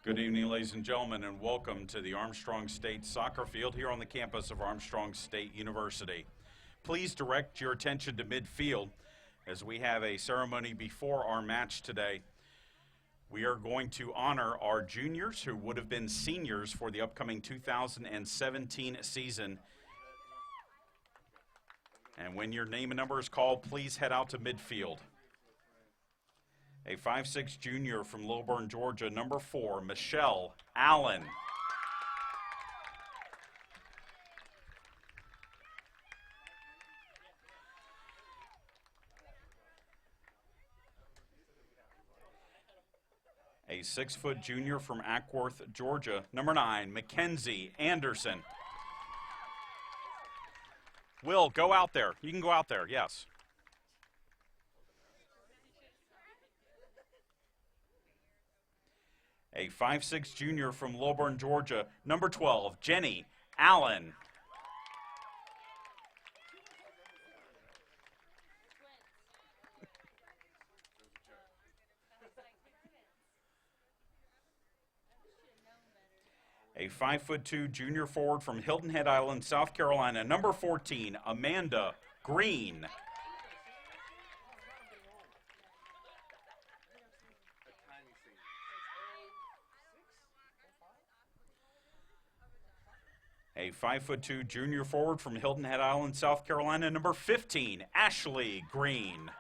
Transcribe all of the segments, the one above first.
Good evening, ladies and gentlemen, and welcome to the Armstrong State soccer field here on the campus of Armstrong State University. Please direct your attention to midfield as we have a ceremony before our match today. We are going to honor our juniors who would have been seniors for the upcoming 2017 season. And when your name and number is called, please head out to midfield. A 5'6" junior from Lilburn, Georgia, number 4, Michelle Allen. A 6-foot junior from Ackworth, Georgia, number 9, Mackenzie Anderson. Will, go out there. You can go out there, yes. A 5'6" junior from Lilburn, Georgia, number 12, Jenny Allen. A 5'2" junior forward from Hilton Head Island, South Carolina, number 14, Amanda Green. A 5'2" junior forward from Hilton Head Island, South Carolina, number 15, Ashley Green.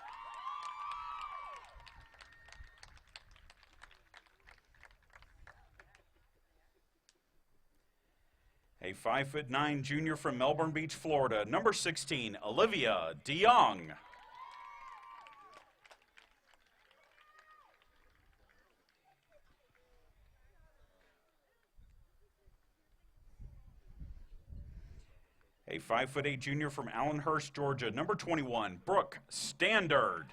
A 5'9" junior from Melbourne Beach, Florida, number 16, Olivia DeYoung. A 5'8" junior from Allenhurst, Georgia, number 21, Brooke Standard.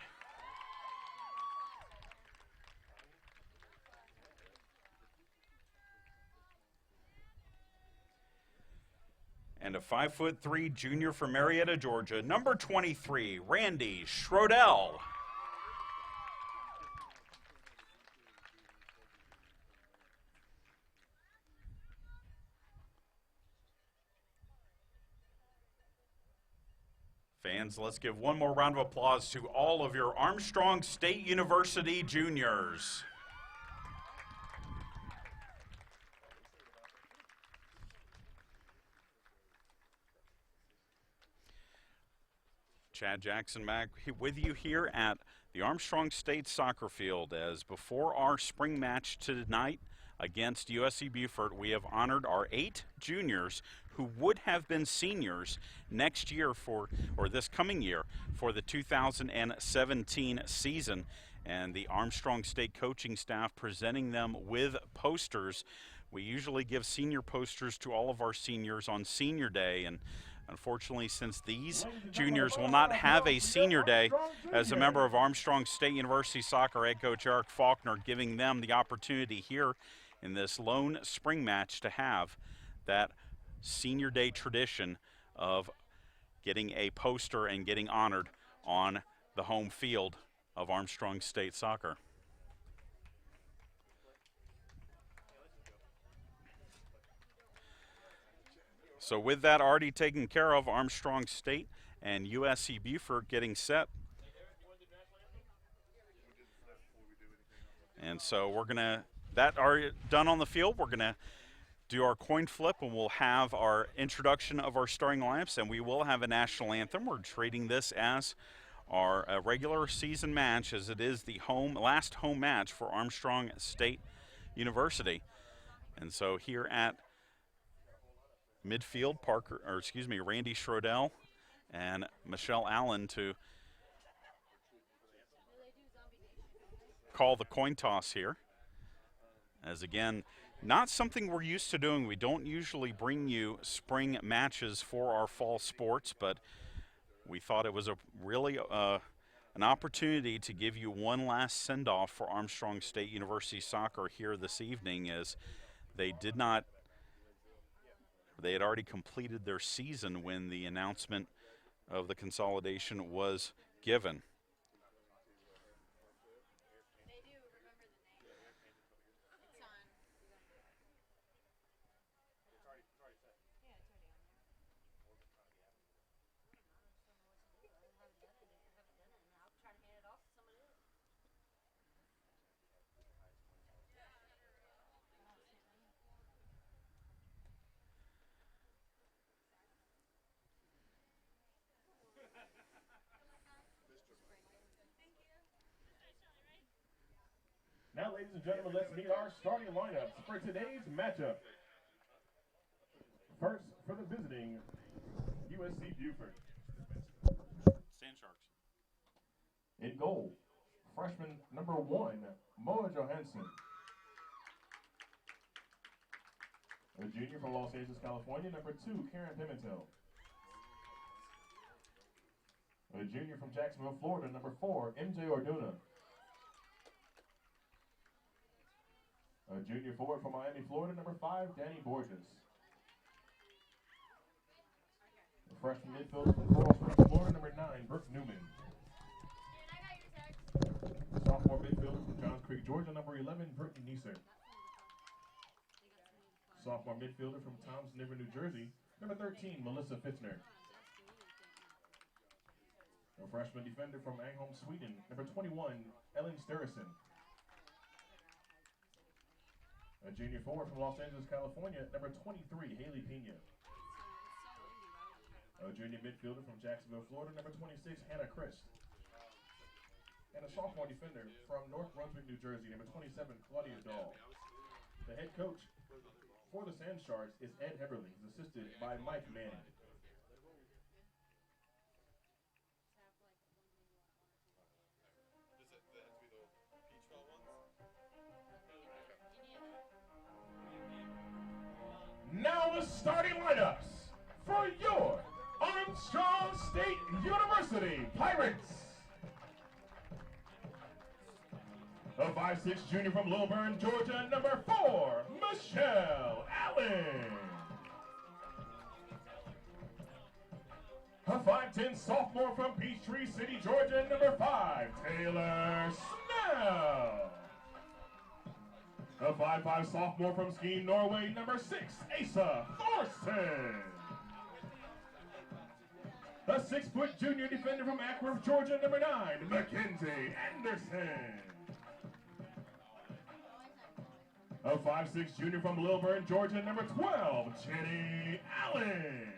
And a 5'3" junior from Marietta, Georgia, number 23, Randy Schrodell. Fans, let's give one more round of applause to all of your Armstrong State University juniors. Chad Jackson back with you here at the Armstrong State soccer field, as before our spring match tonight against USC Beaufort, we have honored our 8 juniors who would have been seniors next year or this coming year for the 2017 season, and the Armstrong State coaching staff presenting them with posters. We usually give senior posters to all of our seniors on senior day, and unfortunately, since these juniors will not have a senior day, as a member of Armstrong State University soccer head coach Eric Faulkner giving them the opportunity here in this lone spring match to have that senior day tradition of getting a poster and getting honored on the home field of Armstrong State soccer. So with that already taken care of, Armstrong State and USC Beaufort getting set. And so we're going to, that are done on the field, we're going to do our coin flip, and we'll have our introduction of our starting lineups, and we will have a national anthem. We're treating this as our regular season match, as it is the last home match for Armstrong State University. And so here at midfield, Randy Schrodell and Michelle Allen to call the coin toss here. As again, not something we're used to doing. We don't usually bring you spring matches for our fall sports, but we thought it was a really an opportunity to give you one last send-off for Armstrong State University soccer here this evening, as they had already completed their season when the announcement of the consolidation was given. Now, ladies and gentlemen, let's meet our starting lineups for today's matchup. First, for the visiting USC Beaufort. Sand Sharks. In goal, freshman number 1, Moa Johansson. A junior from Los Angeles, California, number 2, Karen Pimentel. A junior from Jacksonville, Florida, number 4, MJ Orduna. A junior forward from Miami, Florida, number 5, Danny Borges. A freshman midfielder from Coral Springs, Florida, number 9, Brooke Newman. Sophomore midfielder from Johns Creek, Georgia, number 11, Brittany Neeser. Sophomore midfielder from Toms River, New Jersey, number 13, Melissa Fitzner. A freshman defender from Ängelholm, Sweden, number 21, Ellen Sturrison. A junior forward from Los Angeles, California, number 23, Haley Pena. A junior midfielder from Jacksonville, Florida, number 26, Hannah Christ. And a sophomore defender from North Brunswick, New Jersey, number 27, Claudia Dahl. The head coach for the Sand Sharks is Ed Heberly. He's assisted by Mike Manning. Now the starting lineups for your Armstrong State University Pirates. A 5'6" junior from Lilburn, Georgia, number 4, Michelle Allen. A 5'10" sophomore from Peachtree City, Georgia, number 5, Taylor Snell. A 5'5" sophomore from Skien, Norway, number 6, Asa Thorson. A 6-foot junior defender from Ackworth, Georgia, number 9, Mackenzie Anderson. A 5'6" junior from Lilburn, Georgia, number 12, Chenny Allen.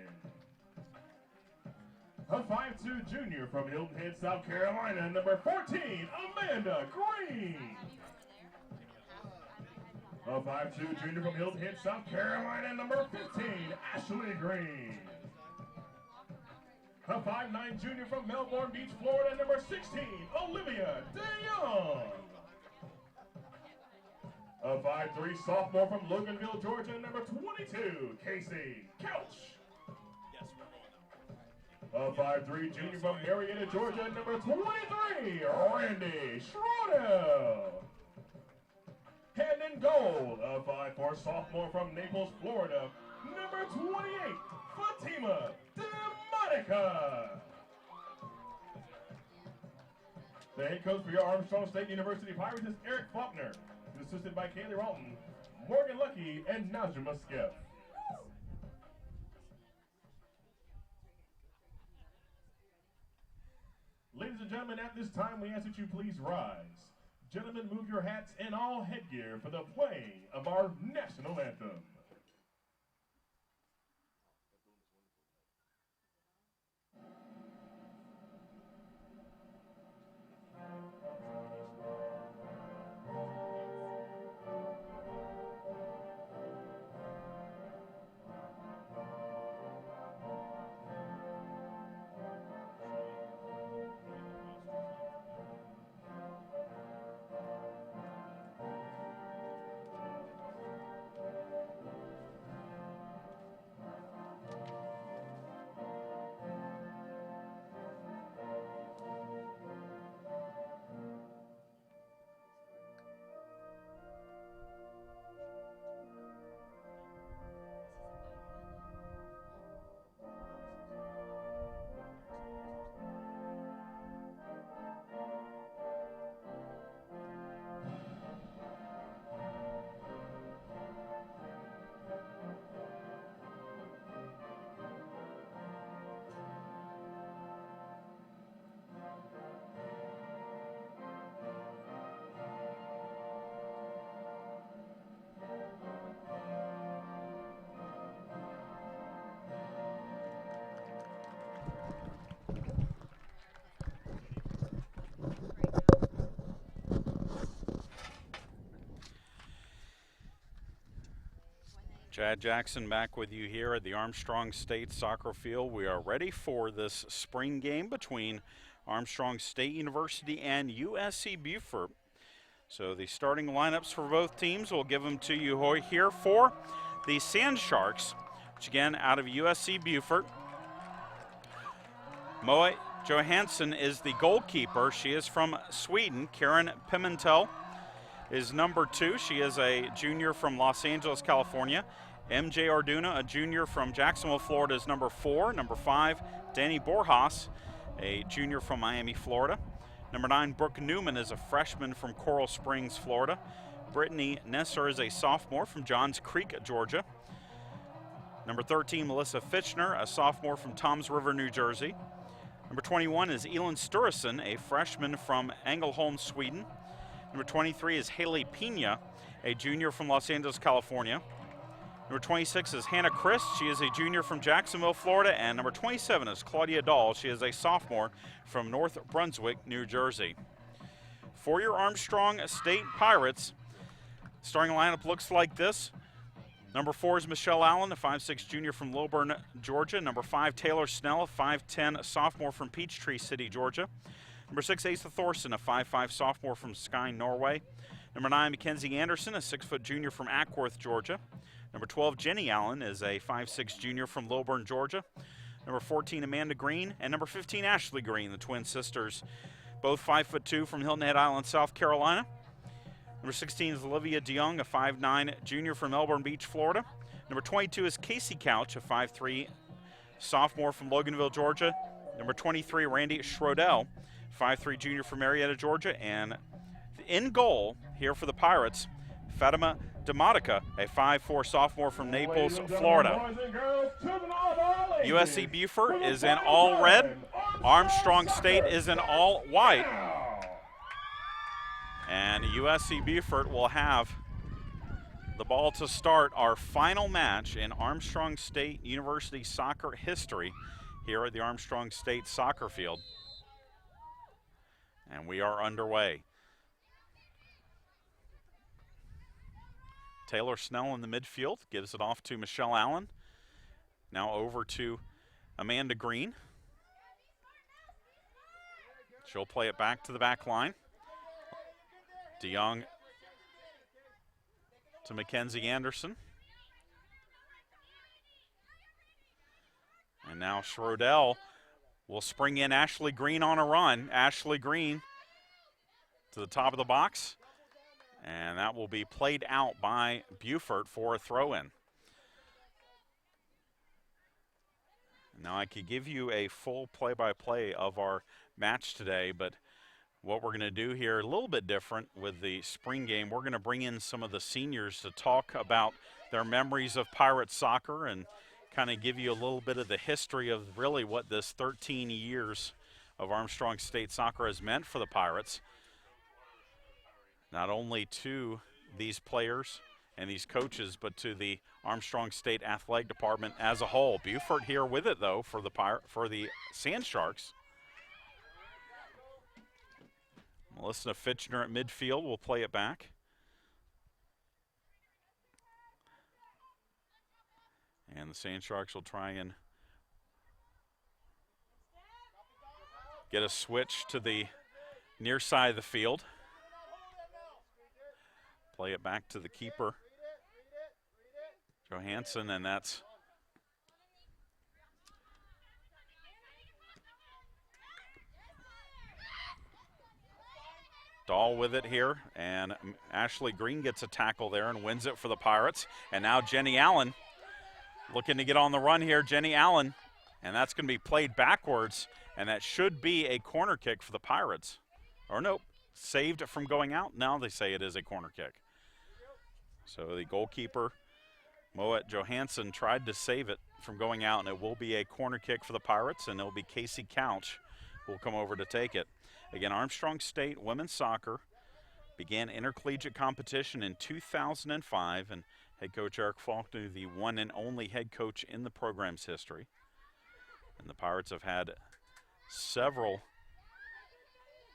A 5'2" junior from Hilton Head, South Carolina, number 14, Amanda Green. A 5'2" junior from Hilton Head, South Carolina, number 15, Ashley Green. A 5'9" junior from Melbourne Beach, Florida, number 16, Olivia DeYoung. A 5'3" sophomore from Loganville, Georgia, number 22, Casey Couch. A 5'3" junior from Marietta, Georgia, number 23, Randy Schrodel. And in goal, a 5'4" sophomore from Naples, Florida, number 28, Fatima DeMonica. The head coach for your Armstrong State University Pirates is Eric Faulkner. He's assisted by Kaylee Ralton, Morgan Lucky, and Najma Skeff. Ladies and gentlemen, at this time, we ask that you please rise. Gentlemen, move your hats and all headgear for the playing of our national anthem. Chad Jackson back with you here at the Armstrong State Soccer Field. We are ready for this spring game between Armstrong State University and USC Beaufort. So the starting lineups for both teams, we'll give them to you here for the Sand Sharks, which again out of USC Beaufort. Moa Johansson is the goalkeeper. She is from Sweden. Karen Pimentel is number 2. She is a junior from Los Angeles, California. MJ Arduna, a junior from Jacksonville, Florida, is number 4. Number 5, Danny Borjas, a junior from Miami, Florida. Number 9, Brooke Newman is a freshman from Coral Springs, Florida. Brittany Nesser is a sophomore from Johns Creek, Georgia. Number 13, Melissa Fitchner, a sophomore from Toms River, New Jersey. Number 21 is Elin Sturesen, a freshman from Ängelholm, Sweden. Number 23 is Haley Pena, a junior from Los Angeles, California. Number 26 is Hannah Christ. She is a junior from Jacksonville, Florida. And number 27 is Claudia Dahl. She is a sophomore from North Brunswick, New Jersey. For your Armstrong State Pirates, starting lineup looks like this. Number 4 is Michelle Allen, a 5'6" junior from Lilburn, Georgia. Number 5, Taylor Snell, a 5'10" sophomore from Peachtree City, Georgia. Number 6, Asa Thorson, a 5'5" sophomore from Skye, Norway. Number 9, Mackenzie Anderson, a 6-foot junior from Ackworth, Georgia. Number 12, Jenny Allen, is a 5'6" junior from Lilburn, Georgia. Number 14, Amanda Green. And number 15, Ashley Green, the twin sisters, both 5'2" from Hilton Head Island, South Carolina. Number 16 is Olivia DeYoung, a 5'9" junior from Melbourne Beach, Florida. Number 22 is Casey Couch, a 5'3" sophomore from Loganville, Georgia. Number 23, Randy Schrodel, 5'3" junior from Marietta, Georgia. And in goal here for the Pirates, Fatima Dematica, a 5'4" sophomore from Naples, Florida. USC Beaufort is in all red. Armstrong State is in all white. And USC Beaufort will have the ball to start our final match in Armstrong State University soccer history here at the Armstrong State Soccer Field. And we are underway. Taylor Snell in the midfield gives it off to Michelle Allen. Now over to Amanda Green. She'll play it back to the back line. DeYoung to Mackenzie Anderson. And now Schrodel will spring in Ashley Green on a run. Ashley Green to the top of the box. And that will be played out by Beaufort for a throw-in. Now I could give you a full play-by-play of our match today, but what we're going to do here a little bit different with the spring game. We're going to bring in some of the seniors to talk about their memories of Pirate soccer and kind of give you a little bit of the history of really what this 13 years of Armstrong State soccer has meant for the Pirates. Not only to these players and these coaches, but to the Armstrong State Athletic Department as a whole. Beaufort here with it, though, for the Sand Sharks. Melissa Fitchner at midfield will play it back. And the Sand Sharks will try and get a switch to the near side of the field. Play it back to the keeper, Johansson, and that's Dahl with it here, and Ashley Green gets a tackle there and wins it for the Pirates. And now Jenny Allen looking to get on the run here. Jenny Allen, and that's going to be played backwards, and that should be a corner kick for the Pirates. Or nope, saved from going out. Now they say it is a corner kick. So the goalkeeper, Moet Johansson, tried to save it from going out, and it will be a corner kick for the Pirates, and it will be Casey Couch who will come over to take it. Again, Armstrong State women's soccer began intercollegiate competition in 2005, and head coach Eric Faulkner, the one and only head coach in the program's history. And the Pirates have had several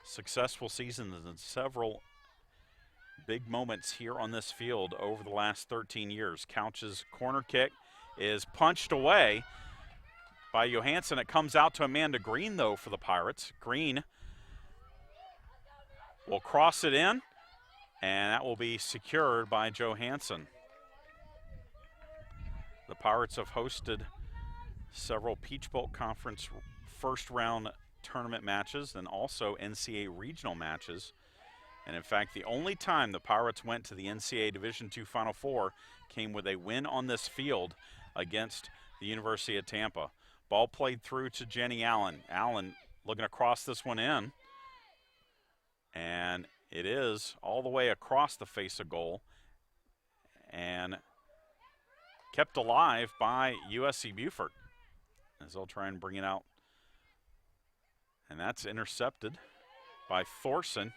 successful seasons and several big moments here on this field over the last 13 years. Couch's corner kick is punched away by Johansson. It comes out to Amanda Green, though, for the Pirates. Green will cross it in, and that will be secured by Johansson. The Pirates have hosted several Peach Bowl Conference first-round tournament matches and also NCAA regional matches. And in fact, the only time the Pirates went to the NCAA Division II Final Four came with a win on this field against the University of Tampa. Ball played through to Jenny Allen. Allen looking to cross this one in. And it is all the way across the face of goal and kept alive by USC Beaufort as they'll try and bring it out. And that's intercepted by Thorson.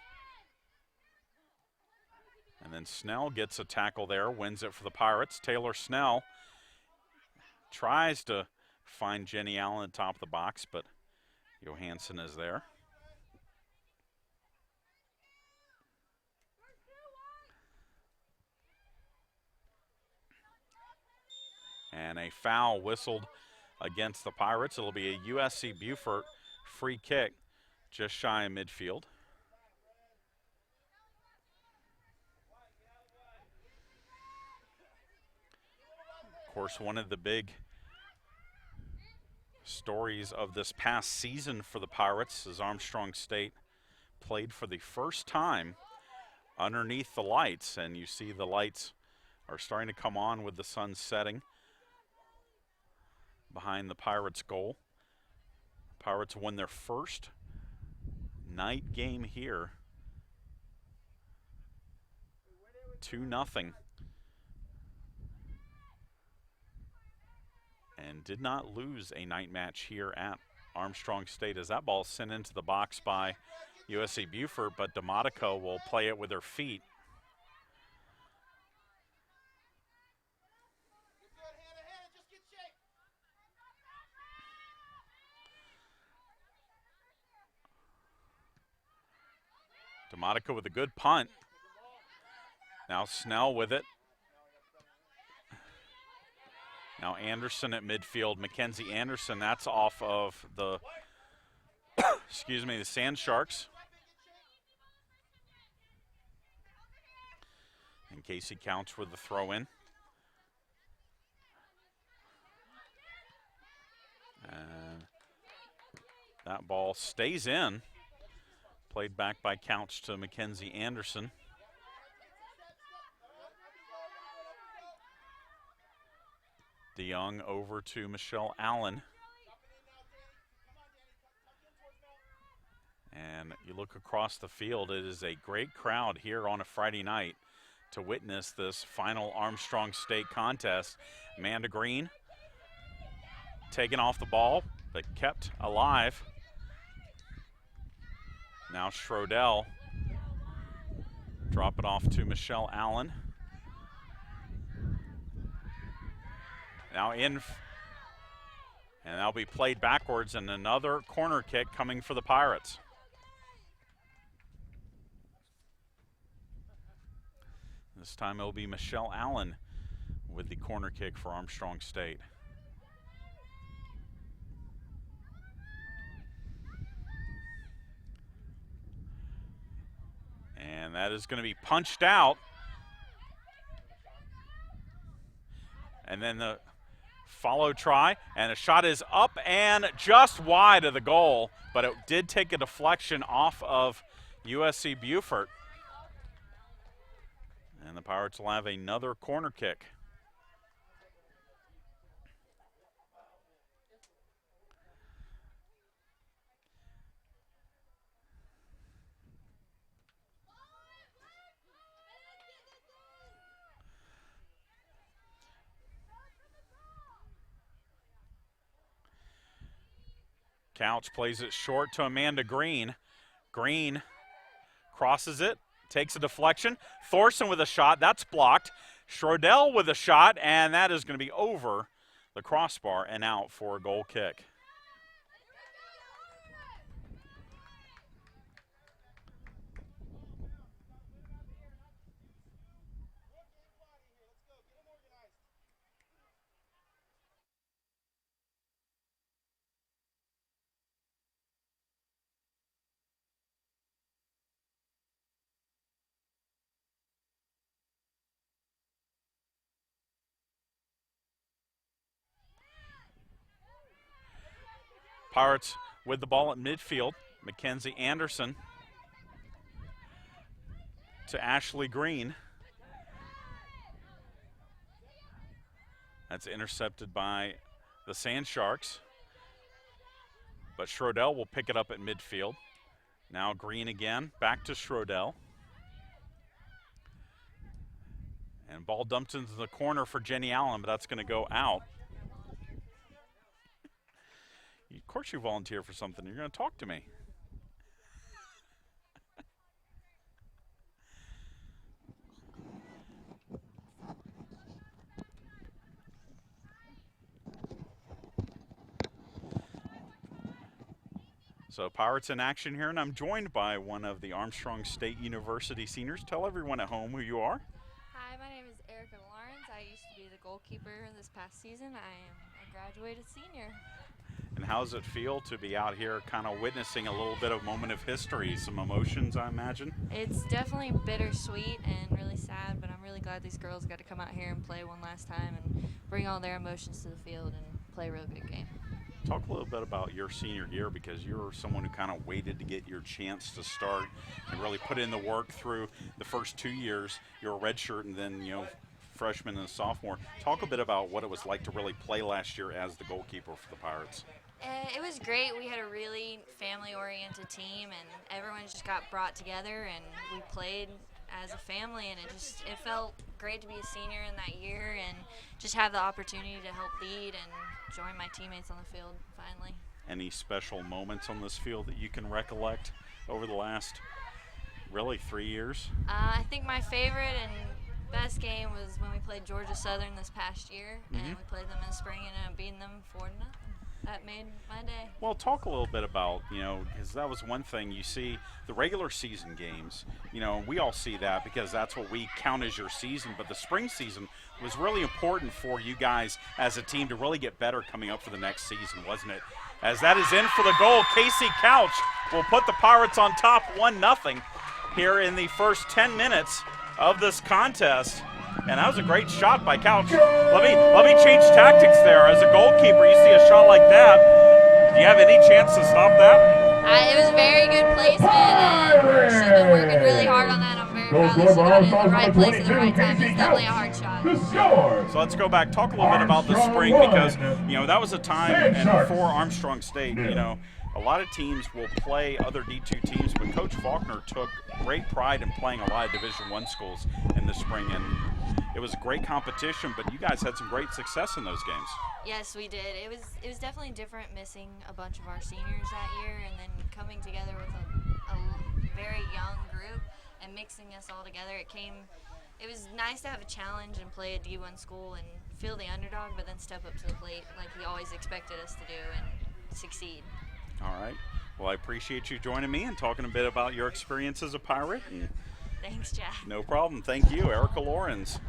And then Snell gets a tackle there, wins it for the Pirates. Taylor Snell tries to find Jenny Allen at the top of the box, but Johansson is there. And a foul whistled against the Pirates. It'll be a USC Beaufort free kick just shy of midfield. Of course, one of the big stories of this past season for the Pirates is Armstrong State played for the first time underneath the lights, and you see the lights are starting to come on with the sun setting behind the Pirates' goal. Pirates won their first night game here, 2-0. And did not lose a night match here at Armstrong State as that ball is sent into the box by USC Beaufort, but DeModico will play it with her feet. DeModico with a good punt. Now Snell with it. Now Anderson at midfield, Mackenzie Anderson, that's off of the, excuse me, the Sand Sharks. And Casey Couch with the throw in. And that ball stays in. Played back by Couch to Mackenzie Anderson. DeYoung over to Michelle Allen. And you look across the field, it is a great crowd here on a Friday night to witness this final Armstrong State contest. Amanda Green taken off the ball, but kept alive. Now Schrodell drop it off to Michelle Allen. Now in, and that'll be played backwards, and another corner kick coming for the Pirates. This time it'll be Michelle Allen with the corner kick for Armstrong State. And that is going to be punched out. And then the follow try, and a shot is up and just wide of the goal, but it did take a deflection off of USC Beaufort. And the Pirates will have another corner kick. Couch plays it short to Amanda Green. Green crosses it, takes a deflection. Thorson with a shot, that's blocked. Schrodell with a shot, and that is going to be over the crossbar and out for a goal kick. Pirates with the ball at midfield. Mackenzie Anderson to Ashley Green. That's intercepted by the Sand Sharks. But Schrodell will pick it up at midfield. Now Green again, back to Schrodell. And ball dumped into the corner for Jenny Allen, but that's going to go out. Of course you volunteer for something. You're going to talk to me. So Pirates in action here, and I'm joined by one of the Armstrong State University seniors. Tell everyone at home who you are. Hi, my name is Erica Lawrence. I used to be the goalkeeper this past season. I am a graduated senior. And how does it feel to be out here kind of witnessing a little bit of moment of history, some emotions, I imagine? It's definitely bittersweet and really sad, but I'm really glad these girls got to come out here and play one last time and bring all their emotions to the field and play a real good game. Talk a little bit about your senior year, because you're someone who kind of waited to get your chance to start and really put in the work through the first 2 years. You're a redshirt and then, freshman and sophomore. Talk a bit about what it was like to really play last year as the goalkeeper for the Pirates. It was great. We had a really family-oriented team, and everyone just got brought together, and we played as a family, and it felt great to be a senior in that year and just have the opportunity to help lead and join my teammates on the field finally. Any special moments on this field that you can recollect over the last, really, 3 years? I think my favorite and best game was when we played Georgia Southern this past year, and we played them in the spring and ended up beating them 4-0. That made my day. Well, talk a little bit about, because that was one thing. You see the regular season games, we all see that because that's what we count as your season. But the spring season was really important for you guys as a team to really get better coming up for the next season, wasn't it? As that is in for the goal, Casey Couch will put the Pirates on top 1-0 here in the first 10 minutes of this contest. And that was a great shot by Couch. Let me change tactics there. As a goalkeeper, you see a shot like that. Do you have any chance to stop that? It was very good placement, and she's been working really hard on that. I'm very proud that she got it in the right place at the right time. It's definitely a hard shot. So let's go back, talk a little bit about the spring, because that was a time, and for Armstrong State, a lot of teams will play other D2 teams, but Coach Faulkner took great pride in playing a lot of Division I schools in the spring, and it was a great competition, but you guys had some great success in those games. Yes, we did. It was definitely different missing a bunch of our seniors that year, and then coming together with a very young group and mixing us all together. It was nice to have a challenge and play a D1 school and feel the underdog, but then step up to the plate like he always expected us to do and succeed. All right. Well, I appreciate you joining me and talking a bit about your experience as a Pirate. Thanks, Jack. No problem. Thank you, Erica Lawrence.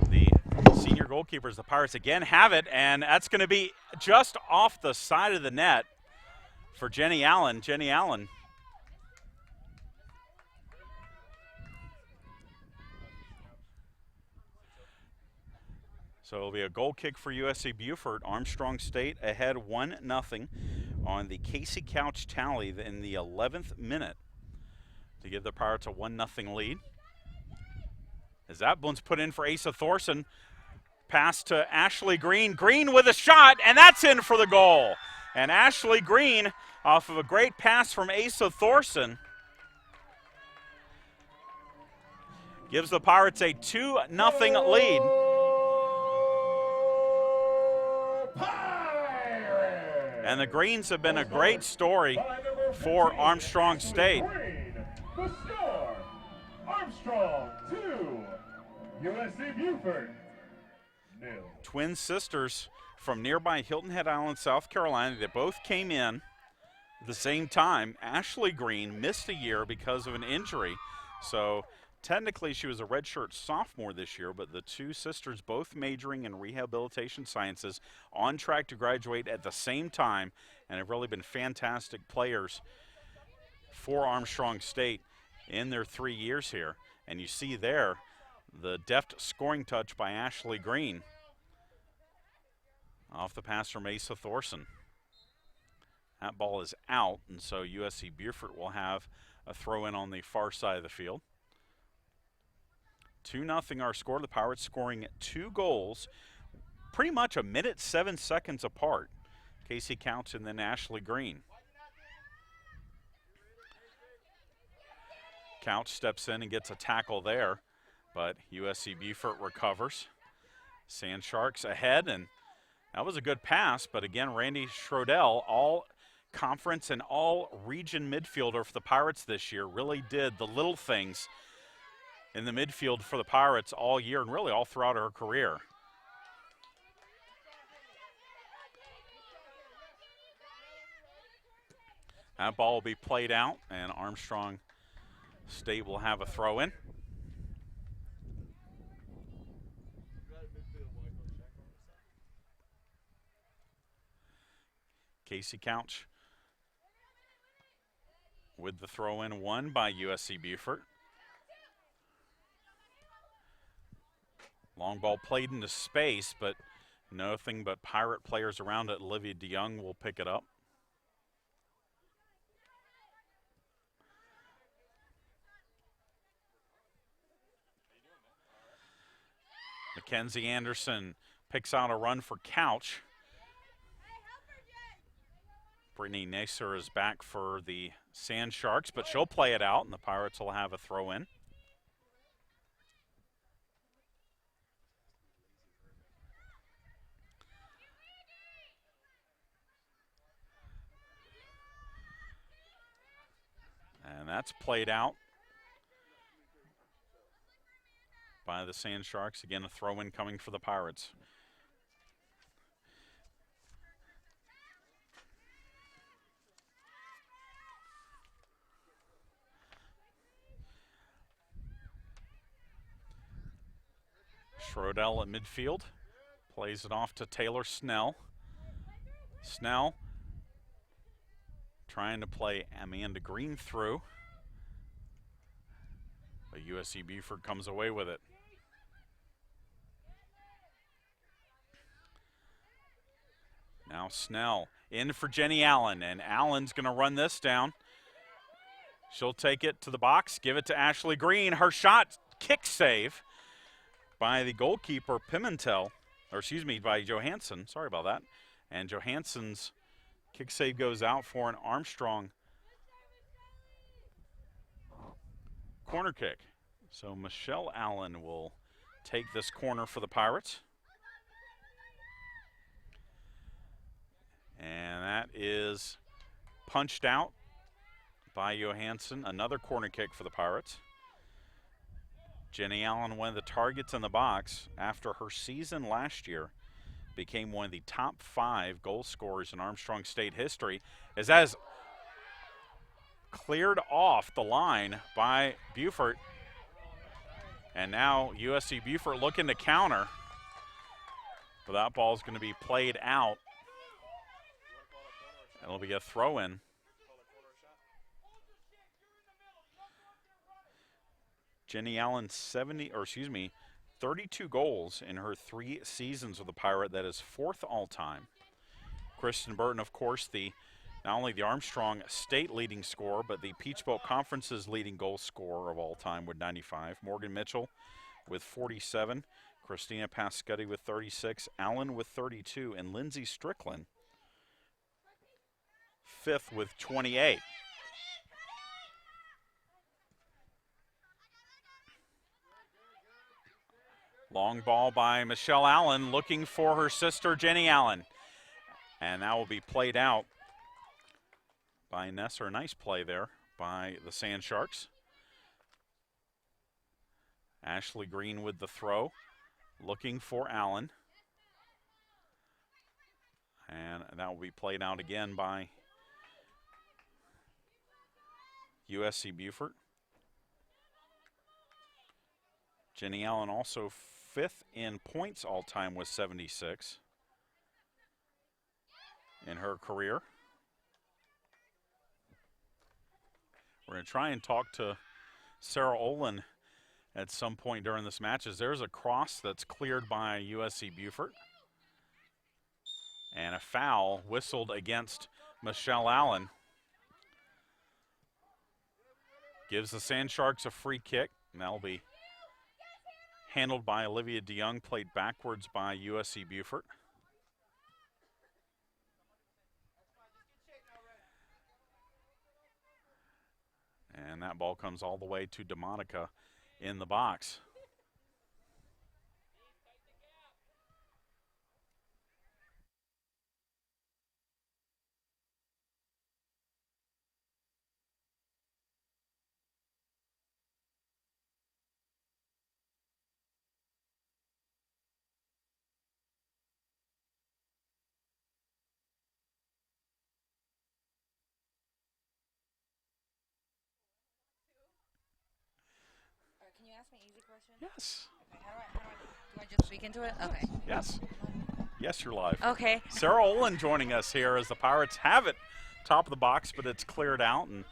The senior goalkeepers, the Pirates again have it, and that's going to be just off the side of the net for Jenny Allen. Jenny Allen. So it'll be a goal kick for USC Beaufort. Armstrong State ahead 1-0 on the Casey Couch tally in the 11th minute to give the Pirates a 1-0 lead. As that one's put in for Asa Thorson. Pass to Ashley Green. Green with a shot, and that's in for the goal. And Ashley Green, off of a great pass from Asa Thorson, gives the Pirates a 2-0 lead. And the Greens have been a great story for Armstrong State. The score, Armstrong 2, USC Beaufort 0. Twin sisters from nearby Hilton Head Island, South Carolina. They both came in at the same time. Ashley Green missed a year because of an injury. So technically she was a redshirt sophomore this year, but the two sisters both majoring in rehabilitation sciences, on track to graduate at the same time, and have really been fantastic players for Armstrong State in their 3 years here. And you see there the deft scoring touch by Ashley Green off the pass from Asa Thorson. That ball is out, and so USC Beaufort will have a throw in on the far side of the field. 2-0 our score. The Pirates scoring 2 goals, pretty much a minute 7 seconds apart. Casey Couch and then Ashley Green. Couch steps in and gets a tackle there, but USC Beaufort recovers. Sand Sharks ahead, and that was a good pass, but again, Randy Schrodell, all conference and all region midfielder for the Pirates this year, really did the little things in the midfield for the Pirates all year and really all throughout her career. That ball will be played out, and Armstrong State will have a throw in. Casey Couch with the throw in, won by USC Beaufort. Long ball played into space, but nothing but Pirate players around it. Olivia DeYoung will pick it up. Mackenzie Anderson picks out a run for Couch. Brittany Naser is back for the Sand Sharks, but she'll play it out, and the Pirates will have a throw in. And that's played out by the Sand Sharks. Again, a throw in coming for the Pirates. Schrodell at midfield, plays it off to Taylor Snell. Snell trying to play Amanda Green through, but USC Beaufort comes away with it. Now Snell in for Jenny Allen, and Allen's going to run this down. She'll take it to the box, give it to Ashley Green. Her shot, kick save by the goalkeeper Pimentel, or excuse me, by Johansson. Sorry about that. And Johansson's kick save goes out for an Armstrong corner kick. So Michelle Allen will take this corner for the Pirates. And that is punched out by Johansson. Another corner kick for the Pirates. Jenny Allen, one of the targets in the box after her season last year, became one of the top 5 goal scorers in Armstrong State history, as that is cleared off the line by Beaufort. And now USC Beaufort looking to counter, but that ball is going to be played out. It'll be a throw in. Jenny Allen 32 goals in her 3 seasons with the Pirate. That is 4th all time. Kristen Burton, of course, not only the Armstrong State leading scorer, but the Peach Belt Conference's leading goal scorer of all time with 95. Morgan Mitchell with 47. Christina Pascotti with 36. Allen with 32. And Lindsay Strickland 5th with 28. Long ball by Michelle Allen, looking for her sister Jenny Allen. And that will be played out by Nesser. Nice play there by the Sand Sharks. Ashley Green with the throw, looking for Allen. And that will be played out again by USC Beaufort. Jenny Allen also 5th in points all time with 76 in her career. We're going to try and talk to Sarah Olin at some point during this match, as there's a cross that's cleared by USC Beaufort. And a foul whistled against Michelle Allen. Gives the Sand Sharks a free kick. And that'll be handled by Olivia DeYoung, played backwards by USC Beaufort. And that ball comes all the way to DeMonica in the box. Can you ask me an easy question? Yes. Okay, do I just speak into it? Okay. Yes. Yes, you're live. Okay. Sarah Olin joining us here as the Pirates have it top of the box, but it's cleared out. And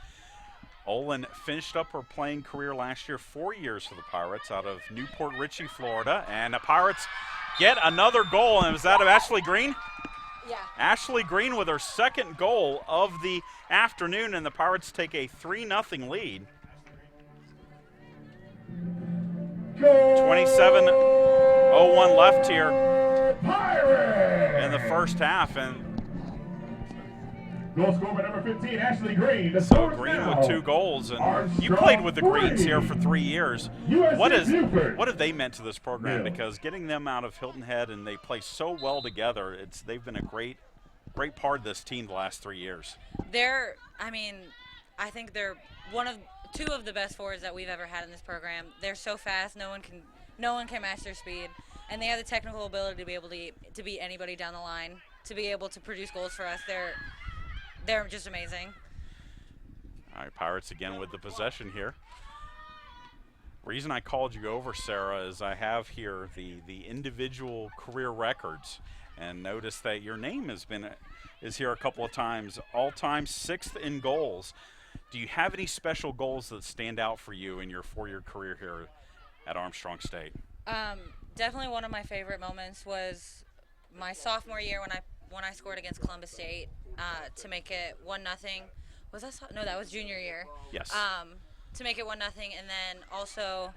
Olin finished up her playing career last year, 4 years for the Pirates out of Newport Richey, Florida. And the Pirates get another goal. And was that of Ashley Green? Yeah. Ashley Green with her second goal of the afternoon, and the Pirates take a 3-0 lead. 27:01 left here in the first half, and Goal scorer number 15, Ashley Green. The so score is Green now with 2 goals, and you Armstrong played with the Greens 3. here for 3 years. USC Beaufort. What have they meant to this program? 0. Because getting them out of Hilton Head and they play so well together, they've been a great part of this team the last 3 years. I think they're two of the best forwards that we've ever had in this program. They're so fast, no one can match their speed, and they have the technical ability to be able to beat anybody down the line, to be able to produce goals for us. They're just amazing. All right, Pirates again with the possession here. Reason I called you over, Sarah, is I have here the individual career records, and notice that your name is here a couple of times. All-time 6th in goals. Do you have any special goals that stand out for you in your 4-year career here at Armstrong State? Definitely one of my favorite moments was my sophomore year when I scored against Columbus State to make it 1-0. Was that no? That was junior year. Yes. To make it 1-0, and then also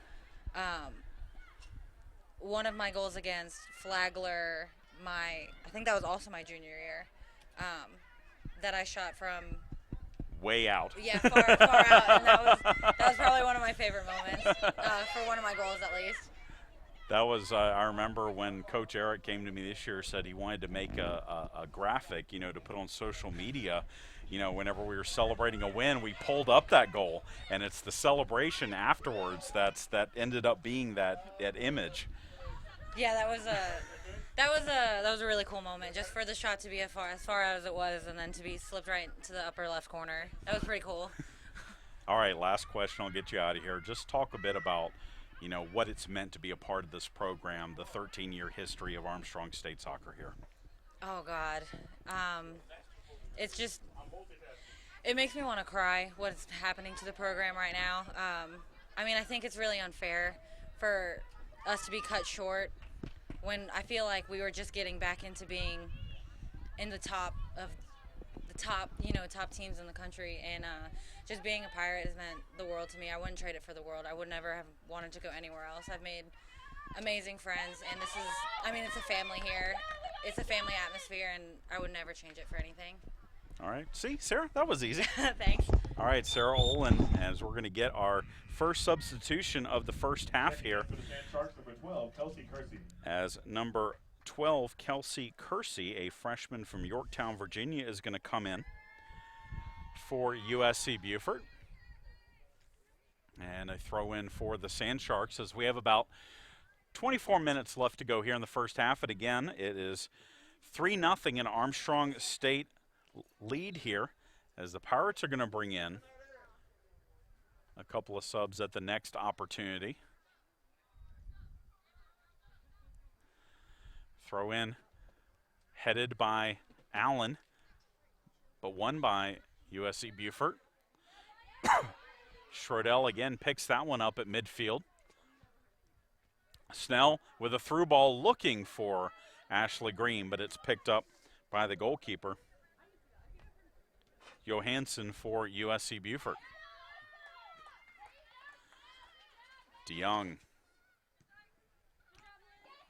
one of my goals against Flagler. I think that was also my junior year. That I shot from way out. Yeah, far out, and that was probably one of my favorite moments for one of my goals at least. That was I remember when Coach Eric came to me this year, said he wanted to make a graphic, to put on social media. Whenever we were celebrating a win, we pulled up that goal, and it's the celebration afterwards that ended up being that image. Yeah, that was a really cool moment, just for the shot to be as far out as it was, and then to be slipped right to the upper left corner. That was pretty cool. All right, last question. I'll get you out of here. Just talk a bit about, what it's meant to be a part of this program, the 13-year history of Armstrong State soccer here. Oh God, it makes me want to cry what's happening to the program right now. I think it's really unfair for us to be cut short when I feel like we were just getting back into being in the top teams in the country, and just being a Pirate has meant the world to me. I wouldn't trade it for the world. I would never have wanted to go anywhere else. I've made amazing friends, and it's a family here. It's a family atmosphere, and I would never change it for anything. All right. See, Sarah, that was easy. Thanks. All right, Sarah Olin, as we're going to get our first substitution of the first half here. Number 12, Kelsey Kersey. As number 12, Kelsey Kersey, a freshman from Yorktown, Virginia, is going to come in for USC Beaufort. And a throw in for the Sand Sharks as we have about 24 minutes left to go here in the first half. And again, it is 3-0 in Armstrong State lead here, as the Pirates are going to bring in a couple of subs at the next opportunity. Throw in headed by Allen, but won by USC Beaufort. Schrodel again picks that one up at midfield. Snell with a through ball looking for Ashley Green, but it's picked up by the goalkeeper, Johansson, for USC Beaufort. DeYoung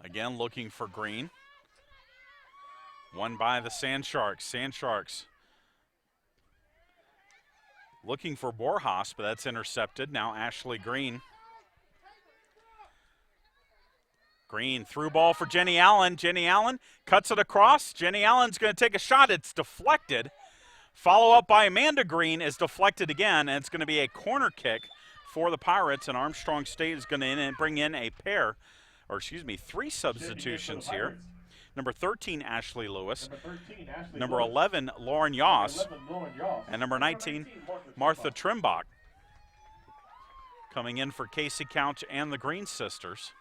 again looking for Green. Won by the Sand Sharks. Sand Sharks looking for Borjas, but that's intercepted. Now Ashley Green. Green through ball for Jenny Allen. Jenny Allen cuts it across. Jenny Allen's going to take a shot. It's deflected. Follow up by Amanda Green is deflected again, and it's going to be a corner kick for the Pirates, and Armstrong State is going to bring in three substitutions here. Number 13, Ashley Lewis. Number 11, Lauren Yoss. And number 19, Martha Trimbach. Coming in for Casey Couch and the Green sisters.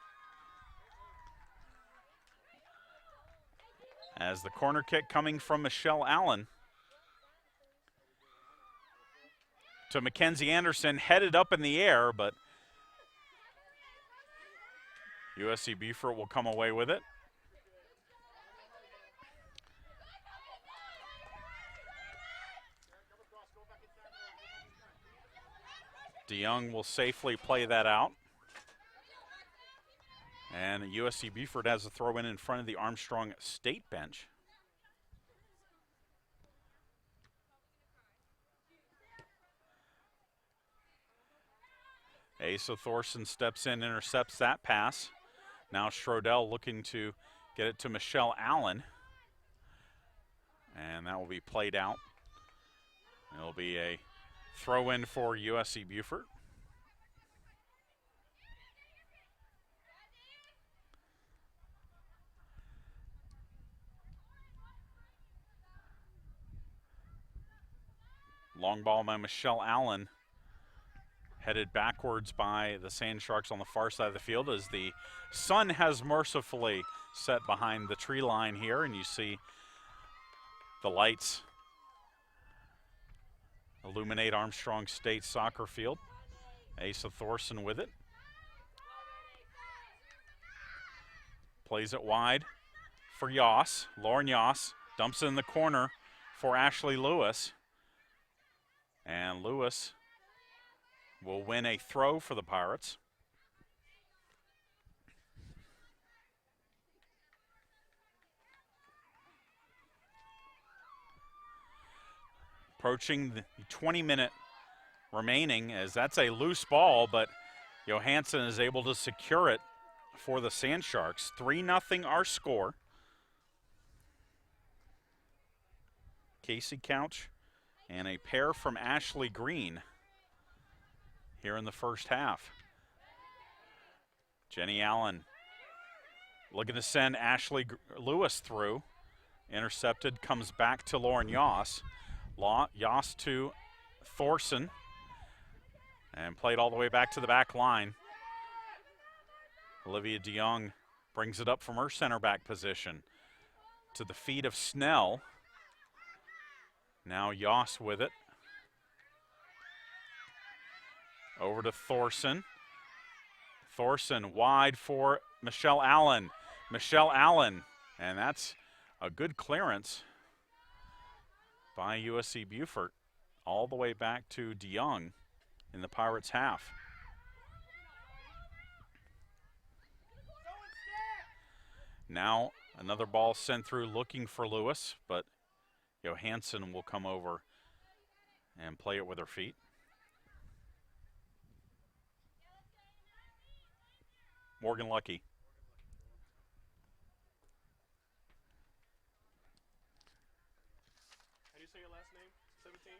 As the corner kick coming from Michelle Allen to Mackenzie Anderson, headed up in the air, but USC Beaufort will come away with it. DeYoung will safely play that out. And USC Beaufort has a throw in front of the Armstrong State bench. Asa Thorson steps in, intercepts that pass. Now Schrodel looking to get it to Michelle Allen. And that will be played out. It'll be a throw in for USC Beaufort. Long ball by Michelle Allen, headed backwards by the Sand Sharks on the far side of the field as the sun has mercifully set behind the tree line here, and you see the lights illuminate Armstrong State soccer field. Asa Thorson with it. Plays it wide for Yoss. Lauren Yoss dumps it in the corner for Ashley Lewis. And Lewis will win a throw for the Pirates. Approaching the 20-minute remaining, as that's a loose ball, but Johansson is able to secure it for the Sand Sharks. 3-0 our score. Casey Couch and a pair from Ashley Green here in the first half. Jenny Allen looking to send Ashley Lewis through. Intercepted, comes back to Lauren Yoss. Yoss to Thorson. And played all the way back to the back line. Olivia DeYoung brings it up from her center back position to the feet of Snell. Now Yoss with it. Over to Thorson. Thorson wide for Michelle Allen. Michelle Allen, and that's a good clearance by USC Beaufort all the way back to DeYoung in the Pirates' half. Now another ball sent through looking for Lewis, but Johansson will come over and play it with her feet. Morgan Lucky. How do you say your last name? 17?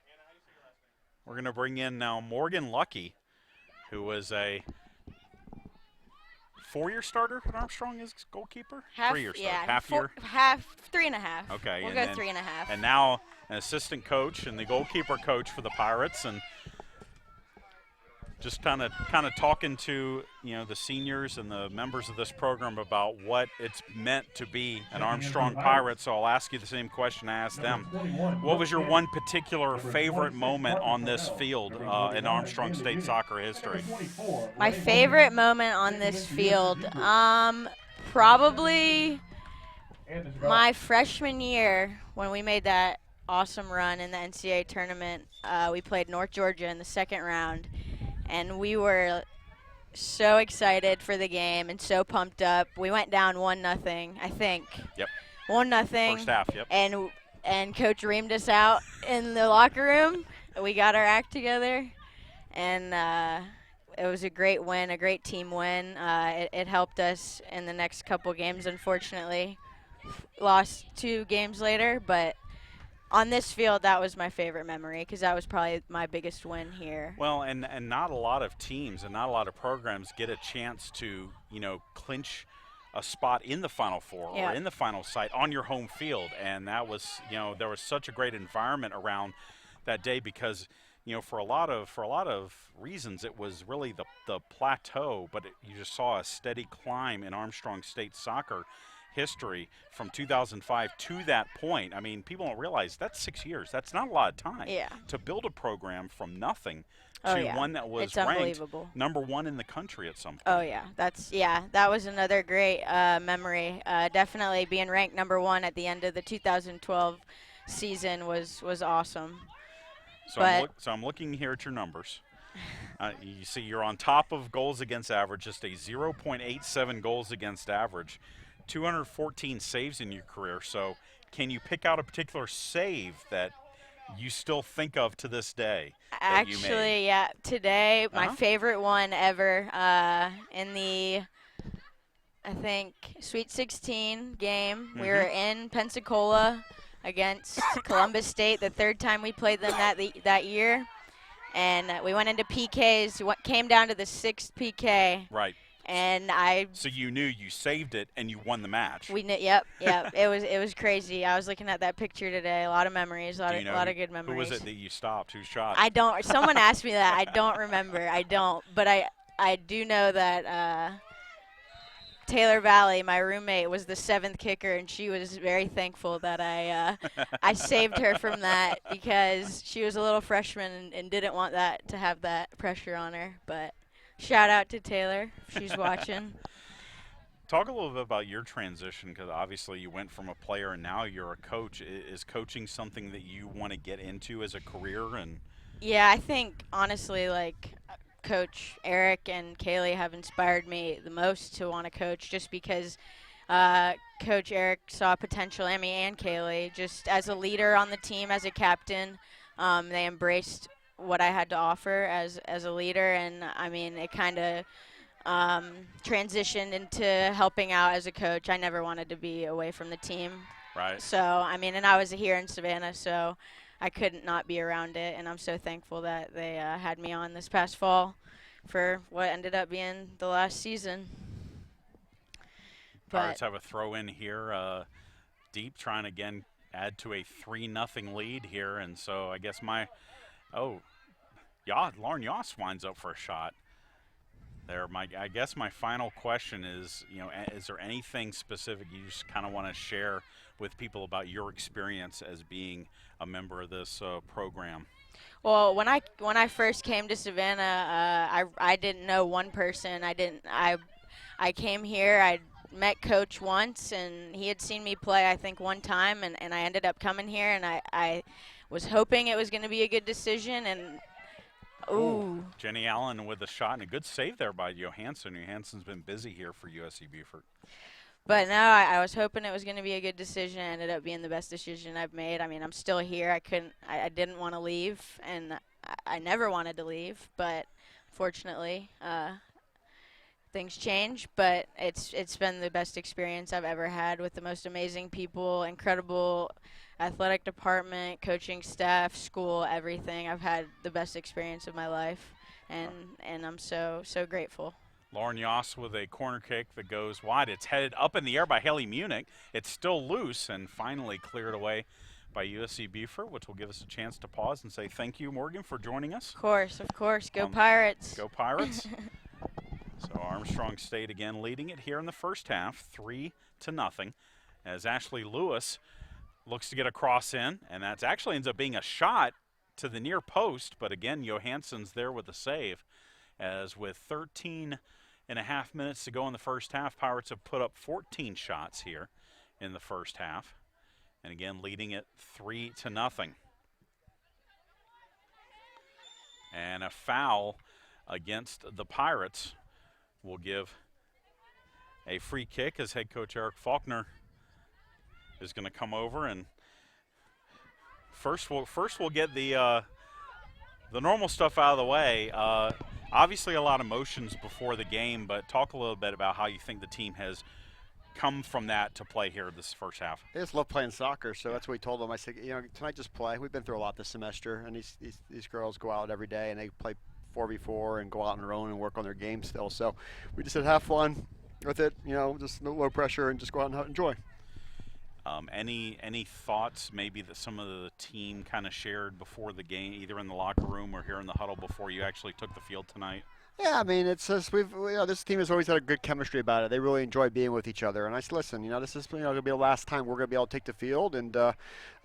Anna, how do you say your last name? We're going to bring in now Morgan Lucky, who was a four-year starter at Armstrong as goalkeeper? Three-year starter. Yeah, Half year? 3.5. Okay. We'll and go 3.5. And now an assistant coach and the goalkeeper coach for the Pirates, and just kind of talking to the seniors and the members of this program about what it's meant to be an Armstrong Pirate. So I'll ask you the same question I asked them. What was your one particular favorite moment on this field in Armstrong State soccer history? My favorite moment on this field, Probably And it's my freshman year when we made that awesome run in the NCAA tournament. We played North Georgia in the second round, and we were so excited for the game and so pumped up. We went down 1-0, I think. Yep. 1-0. First half, yep. And Coach reamed us out in the locker room. We got our act together, and it was a great win, a great team win. It helped us in the next couple games, unfortunately. Lost 2 games later, but on this field, that was my favorite memory because that was probably my biggest win here. Well, and not a lot of teams and not a lot of programs get a chance to, clinch a spot in the Final Four or in the final site on your home field. And that was, there was such a great environment around that day because, for a lot of reasons, it was really the plateau, but you just saw a steady climb in Armstrong State soccer history from 2005 to that point. I mean, people don't realize that's 6 years. That's not a lot of time to build a program from nothing to one that was ranked number 1 in the country at some point. Oh yeah, that was another great memory. Definitely being ranked number 1 at the end of the 2012 season was awesome. So I'm looking here at your numbers. You see you're on top of goals against average, just a 0.87 goals against average. 214 saves in your career. So can you pick out a particular save that you still think of to this day? Actually, yeah. Today, my favorite one ever in the, I think, Sweet 16 game. We were in Pensacola against Columbus State, the 3rd time we played them that year. And we went into PKs, came down to the 6th PK. Right. And So you knew you saved it and you won the match. Yep. It was crazy. I was looking at that picture today. A lot of mememories, a lot of good memories. Who was it that you stopped? Who shot? I don't. Someone asked me that. I don't remember. But I do know that Taylor Valley, my roommate, was the 7th kicker, and she was very thankful that I saved her from that because she was a little freshman and didn't want that to have that pressure on her. But shout out to Taylor if she's watching. Talk a little bit about your transition because obviously you went from a player and now you're a coach. Is coaching something that you want to get into as a career? Yeah, I think honestly, Coach Eric and Kaylee have inspired me the most to want to coach just because Coach Eric saw potential in me and Kaylee just as a leader on the team, as a captain. They embraced what I had to offer as a leader, and I mean it kind of transitioned into helping out as a coach. I never wanted to be away from the team. Right. So I mean, and I was here in Savannah, so I couldn't not be around it, and I'm so thankful that they had me on this past fall for what ended up being the last season. Pirates have a throw in here, deep, trying to again add to a 3-0 lead here, and so I guess Lauren Yoss winds up for a shot. I guess my final question is, is there anything specific you just kind of want to share with people about your experience as being a member of this program? Well, when I first came to Savannah, I didn't know one person. I came here. I met Coach once, and he had seen me play, I think, one time, and I ended up coming here, and I was hoping it was going to be a good decision, and ooh. Jenny Allen with a shot and a good save there by Johansson. Johansson's been busy here for USC Beaufort. But no, I was hoping it was going to be a good decision. It ended up being the best decision I've made. I mean, I'm still here. I didn't want to leave, and I never wanted to leave. But fortunately, things change. But it's been the best experience I've ever had with the most amazing people, incredible athletic department, coaching staff, school, everything. I've had the best experience of my life, and I'm so grateful. Lauren Yoss with a corner kick that goes wide. It's headed up in the air by Haley Munich. It's still loose and finally cleared away by USC Beaufort, which will give us a chance to pause and say thank you, Morgan, for joining us. Of course. Go Pirates. Go Pirates. So Armstrong State again leading it here in the first half, 3-0, as Ashley Lewis looks to get a cross in, and that actually ends up being a shot to the near post, but again, Johansson's there with the save, as with 13 2.5 minutes to go in the first half. Pirates have put up 14 shots here in the first half. And again, leading it 3-0. And a foul against the Pirates will give a free kick as head coach Eric Faulkner is going to come over, and first we'll get the normal stuff out of the way. Obviously, a lot of emotions before the game, but talk a little bit about how you think the team has come from that to play here this first half. They just love playing soccer, so that's what we told them. I said, tonight just play. We've been through a lot this semester, and these girls go out every day and they play 4v4 and go out on their own and work on their game still. So we just said have fun with it, just no low pressure and just go out and enjoy. Any thoughts maybe that some of the team kind of shared before the game, either in the locker room or here in the huddle before you actually took the field tonight? Yeah, I mean, it's just this team has always had a good chemistry about it. They really enjoy being with each other. And I said, listen, this is going to be the last time we're going to be able to take the field and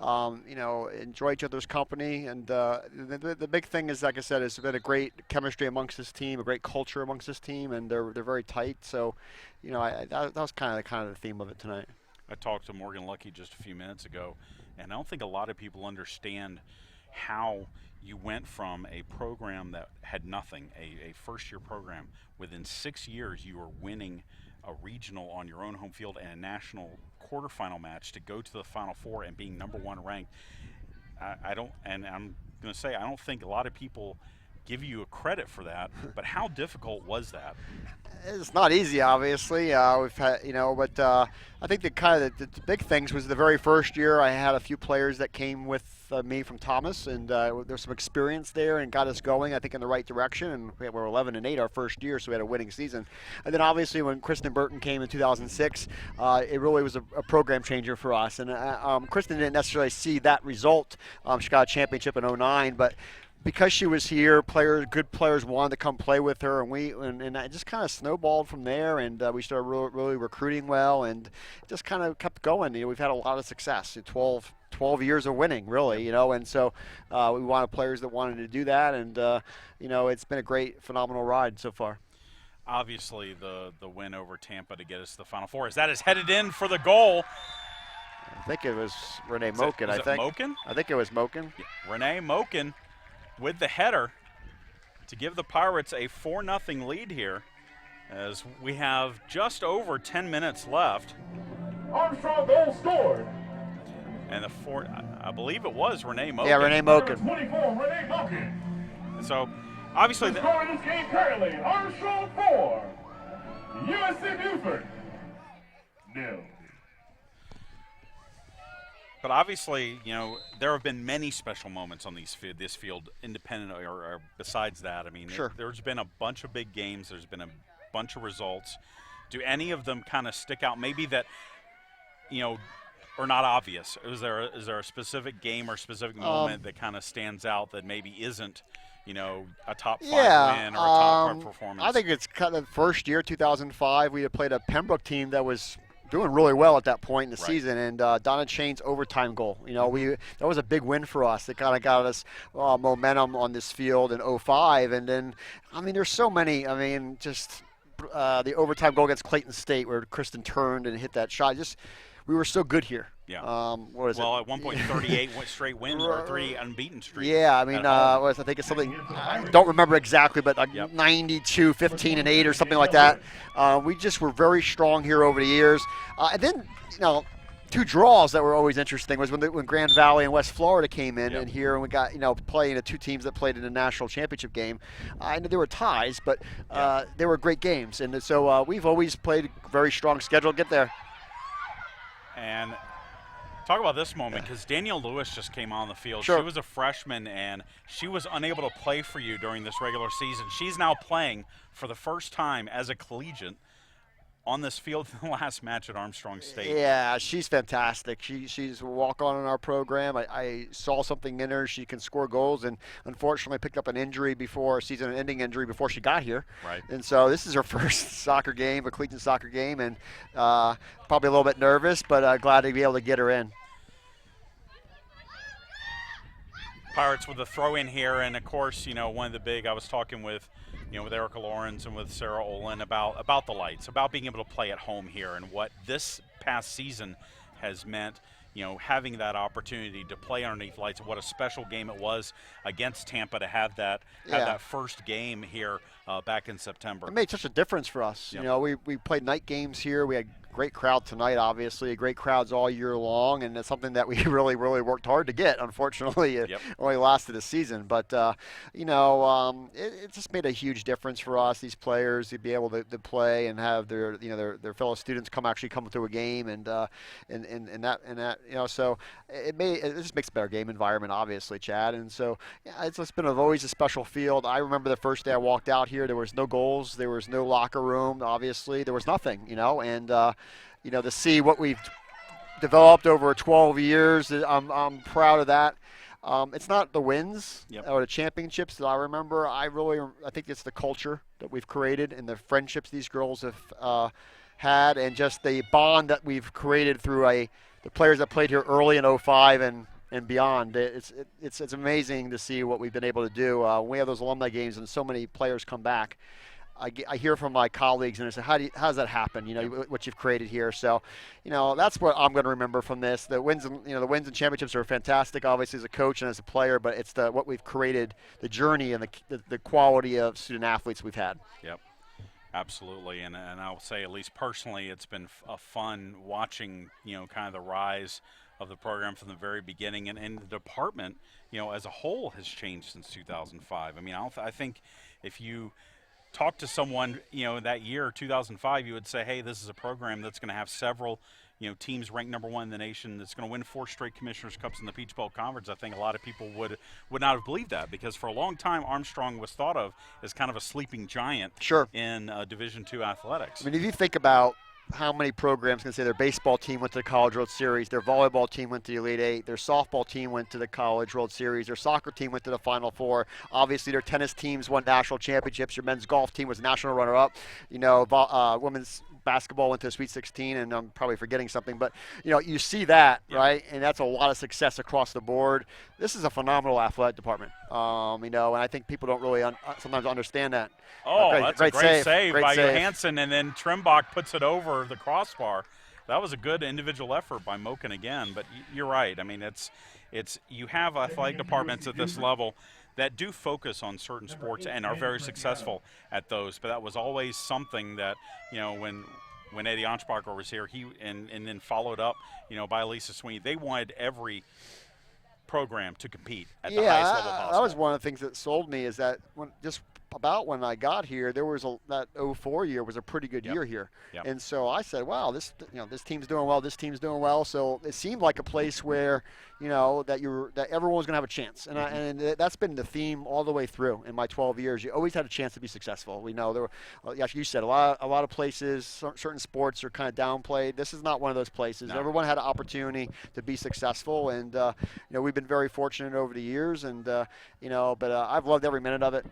enjoy each other's company. And the big thing is, like I said, it's been a great chemistry amongst this team, a great culture amongst this team, and they're very tight. So, that was kind of the theme of it tonight. I talked to Morgan Lucky just a few minutes ago, and I don't think a lot of people understand how you went from a program that had nothing, a first-year program. Within 6 years, you were winning a regional on your own home field and a national quarterfinal match to go to the Final Four and being #1 ranked. I'm going to say, I don't think a lot of people give you a credit for that, but how difficult was that? It's not easy, obviously. We've had, but I think the big things was the very first year I had a few players that came with me from Thomas, and there's some experience there and got us going, I think, in the right direction. And we were 11-8 our first year, so we had a winning season. And then obviously when Kristen Burton came in 2006, it really was a program changer for us. And Kristen didn't necessarily see that result. She got a championship in 2009, but because she was here, good players wanted to come play with her, and it just kind of snowballed from there, and we started really recruiting well, and just kind of kept going. We've had a lot of success. 12 years of winning, really, and so we wanted players that wanted to do that, and it's been a great, phenomenal ride so far. Obviously, the win over Tampa to get us to the Final Four. As that is headed in for the goal. I think it was Renee Moken. Was it Moken? I think it was Moken. Yeah. Renee Moken with the header to give the Pirates a 4-0 lead here as we have just over 10 minutes left. Armstrong goal scored. And I believe it was Renee Moken. Yeah, Renee Moken. 24, Renee Moken. So obviously scoring this game currently, Armstrong 4, USC Beaufort 0. But obviously, there have been many special moments on this field, independent or besides that. I mean, sure. There's been a bunch of big games. There's been a bunch of results. Do any of them kind of stick out? Maybe that, are not obvious. Is there a specific game or specific moment that kind of stands out that maybe isn't, a top 5 win or a top 5 performance? I think it's kind of the first year, 2005, we had played a Pembroke team that was doing really well at that point in the season, and Donna Chain's overtime goal. That was a big win for us. It kind of got us momentum on this field in 2005, and then there's so many. Just the overtime goal against Clayton State where Kristen turned and hit that shot. We were so good here. Yeah. What is it? Well, at one point, 38 straight wins or 3 unbeaten streak. Yeah, I think it's something I don't remember exactly, but 92, 15, and 8 or something like that. We just were very strong here over the years. And then, 2 draws that were always interesting was when Grand Valley and West Florida came in and here, and we got playing the 2 teams that played in the national championship game. I know there were ties, but they were great games, and so we've always played a very strong schedule. Get there. And talk about this moment, because Danielle Lewis just came on the field. Sure. She was a freshman, and she was unable to play for you during this regular season. She's now playing for the first time as a collegiate on this field in the last match at Armstrong State. Yeah, she's fantastic. She's a walk-on in our program. I saw something in her. She can score goals, and unfortunately picked up an injury a season-ending injury before she got here. Right. And so this is her first soccer game, a collegiate soccer game, and probably a little bit nervous, but glad to be able to get her in. Pirates with a throw in here, and of course, one of the big. I was talking with, with Erica Lawrence and with Sarah Olin about the lights, about being able to play at home here, and what this past season has meant. Having that opportunity to play underneath lights, what a special game it was against Tampa to have that first game here back in September. It made such a difference for us. Yep. We played night games here. We had great crowd tonight, obviously, great crowds all year long, and it's something that we really, really worked hard to get. Unfortunately, it only lasted a season, but it just made a huge difference for us. These players to be able to play and have their fellow students come through a game, and that so it just makes a better game environment, obviously, Chad. And so it's just been always a special field. I remember the first day I walked out here, there was no goals, there was no locker room, obviously, there was nothing, and to see what we've developed over 12 years, I'm proud of that. It's not the wins or the championships that I remember. I think it's the culture that we've created and the friendships these girls have had, and just the bond that we've created through the players that played here early in 05 and beyond. It's amazing to see what we've been able to do. We have those alumni games and so many players come back. I hear from my colleagues and I say, how does that happen? What you've created here. So, that's what I'm going to remember from this. The wins and championships are fantastic, obviously as a coach and as a player, but it's what we've created, the journey and the quality of student athletes we've had. Yep. Absolutely, and I'll say, at least personally, it's been a fun watching, kind of the rise of the program from the very beginning, and the department, as a whole has changed since 2005. I mean, I think if you talk to someone, that year, 2005, you would say, hey, this is a program that's going to have several, teams ranked number one in the nation, that's going to win 4 straight Commissioners' Cups in the Peach Bowl Conference. I think a lot of people would not have believed that, because for a long time, Armstrong was thought of as kind of a sleeping giant in Division II athletics. I mean, if you think about how many programs can say their baseball team went to the College World Series, their volleyball team went to the Elite Eight, their softball team went to the College World Series, their soccer team went to the Final Four. Obviously, their tennis teams won national championships. Your men's golf team was national runner-up. Women's basketball went to the Sweet 16, and I'm probably forgetting something, but you see that, right? And that's a lot of success across the board. This is a phenomenal athletic department, and I think people don't really sometimes understand that. Oh, that's a great save by Johansson, and then Trimbach puts it over the crossbar. That was a good individual effort by Moken again, but you're right. I mean, it's you have athletic departments at this level that do focus on certain sports and are very successful at those. But that was always something that, when Eddie Anspacher was here, and then followed up, by Lisa Sweeney, they wanted every program to compete at the highest level possible. That was one of the things that sold me, is that when I got here, there was that 04 year was a pretty good year here. Yep. And so I said, wow, this team's doing well, this team's doing well. So it seemed like a place where, that everyone was going to have a chance. And that's been the theme all the way through in my 12 years. You always had a chance to be successful. We know there were, like you said, a lot of places, certain sports are kind of downplayed. This is not one of those places. No. Everyone had an opportunity to be successful. And, we've been very fortunate over the years. And, but I've loved every minute of it.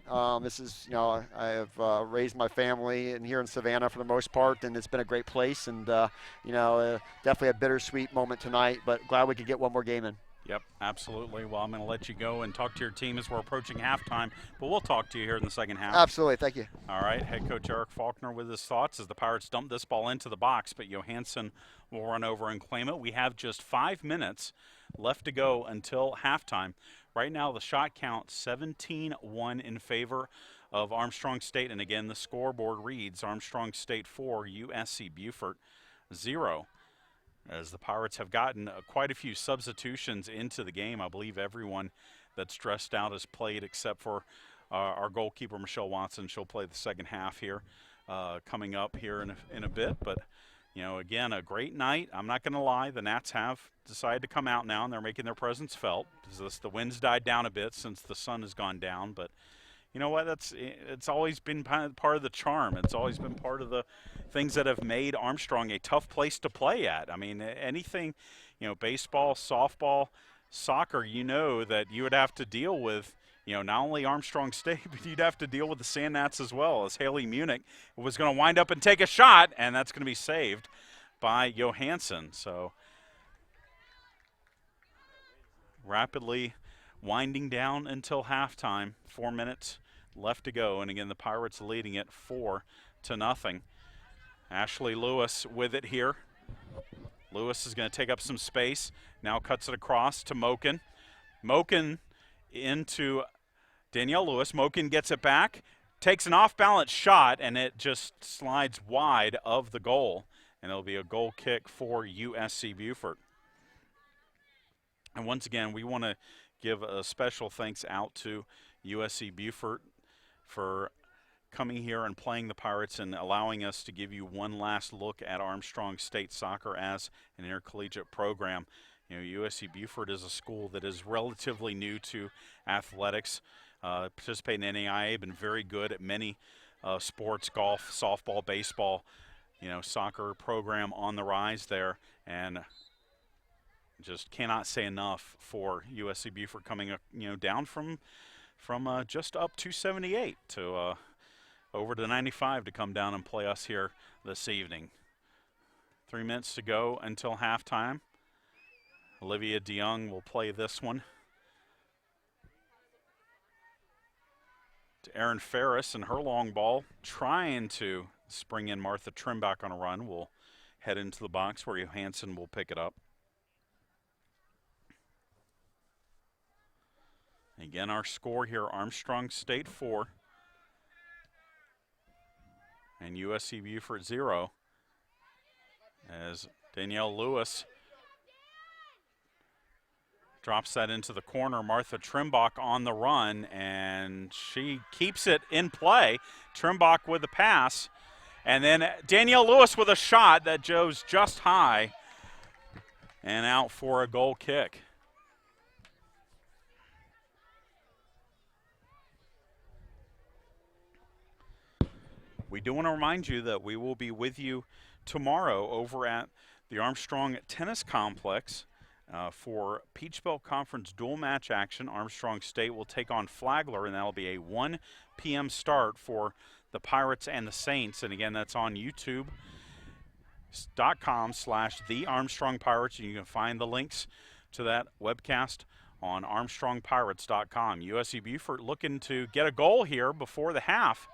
This is, I have raised my family here in Savannah for the most part, and it's been a great place. And, definitely a bittersweet moment tonight, but glad we could get one more game in. Yep, absolutely. Well, I'm going to let you go and talk to your team as we're approaching halftime, but we'll talk to you here in the second half. Absolutely. Thank you. All right, head coach Eric Faulkner with his thoughts as the Pirates dump this ball into the box, but Johansson will run over and claim it. We have just 5 minutes left to go until halftime. Right now, the shot count 17-1 in favor of Armstrong State, and again, the scoreboard reads Armstrong State 4, USC Beaufort 0. As the Pirates have gotten quite a few substitutions into the game. I believe everyone that's dressed out has played except for our goalkeeper, Michelle Watson. She'll play the second half here coming up here in a bit. But, again, a great night. I'm not going to lie. The Nats have decided to come out now, and they're making their presence felt. The wind's died down a bit since the sun has gone down. But you know what? It's always been part of the charm. It's always been part of the things that have made Armstrong a tough place to play at. I mean, anything, baseball, softball, soccer, that you would have to deal with, not only Armstrong State, but you'd have to deal with the Sand Gnats as well, as Haley Munich was going to wind up and take a shot, and that's going to be saved by Johansson. So rapidly winding down until halftime. 4 minutes left to go, and again the Pirates leading it 4-0. Ashley Lewis with it here. Lewis is going to take up some space. Now cuts it across to Moken. Moken into Danielle Lewis. Moken gets it back, takes an off-balance shot, and it just slides wide of the goal. And it'll be a goal kick for USC Beaufort. And once again, we want to give a special thanks out to USC Beaufort for coming here and playing the Pirates and allowing us to give you one last look at Armstrong State Soccer as an intercollegiate program. You know, USC Beaufort is a school that is relatively new to athletics, participate in NAIA, been very good at many sports, golf, softball, baseball, you know, soccer program on the rise there, and just cannot say enough for USC Beaufort coming, you know, down from just up 278 to over to 95 to come down and play us here this evening. 3 minutes to go until halftime. Olivia DeYoung will play this one to Erin Ferris, and her long ball trying to spring in Martha Trimbach on a run. Will head into the box where Johansson will pick it up. Again, our score here, Armstrong State 4 and USC Beaufort 0, as Danielle Lewis drops that into the corner. Martha Trimbach on the run, and she keeps it in play. Trimbach with the pass, and then Danielle Lewis with a shot that goes just high and out for a goal kick. We do want to remind you that we will be with you tomorrow over at the Armstrong Tennis Complex for Peach Belt Conference dual match action. Armstrong State will take on Flagler, and that'll be a 1 p.m. start for the Pirates and the Saints. And again, that's on youtube.com/The Armstrong Pirates. You can find the links to that webcast on armstrongpirates.com. USC Beaufort looking to get a goal here before the half.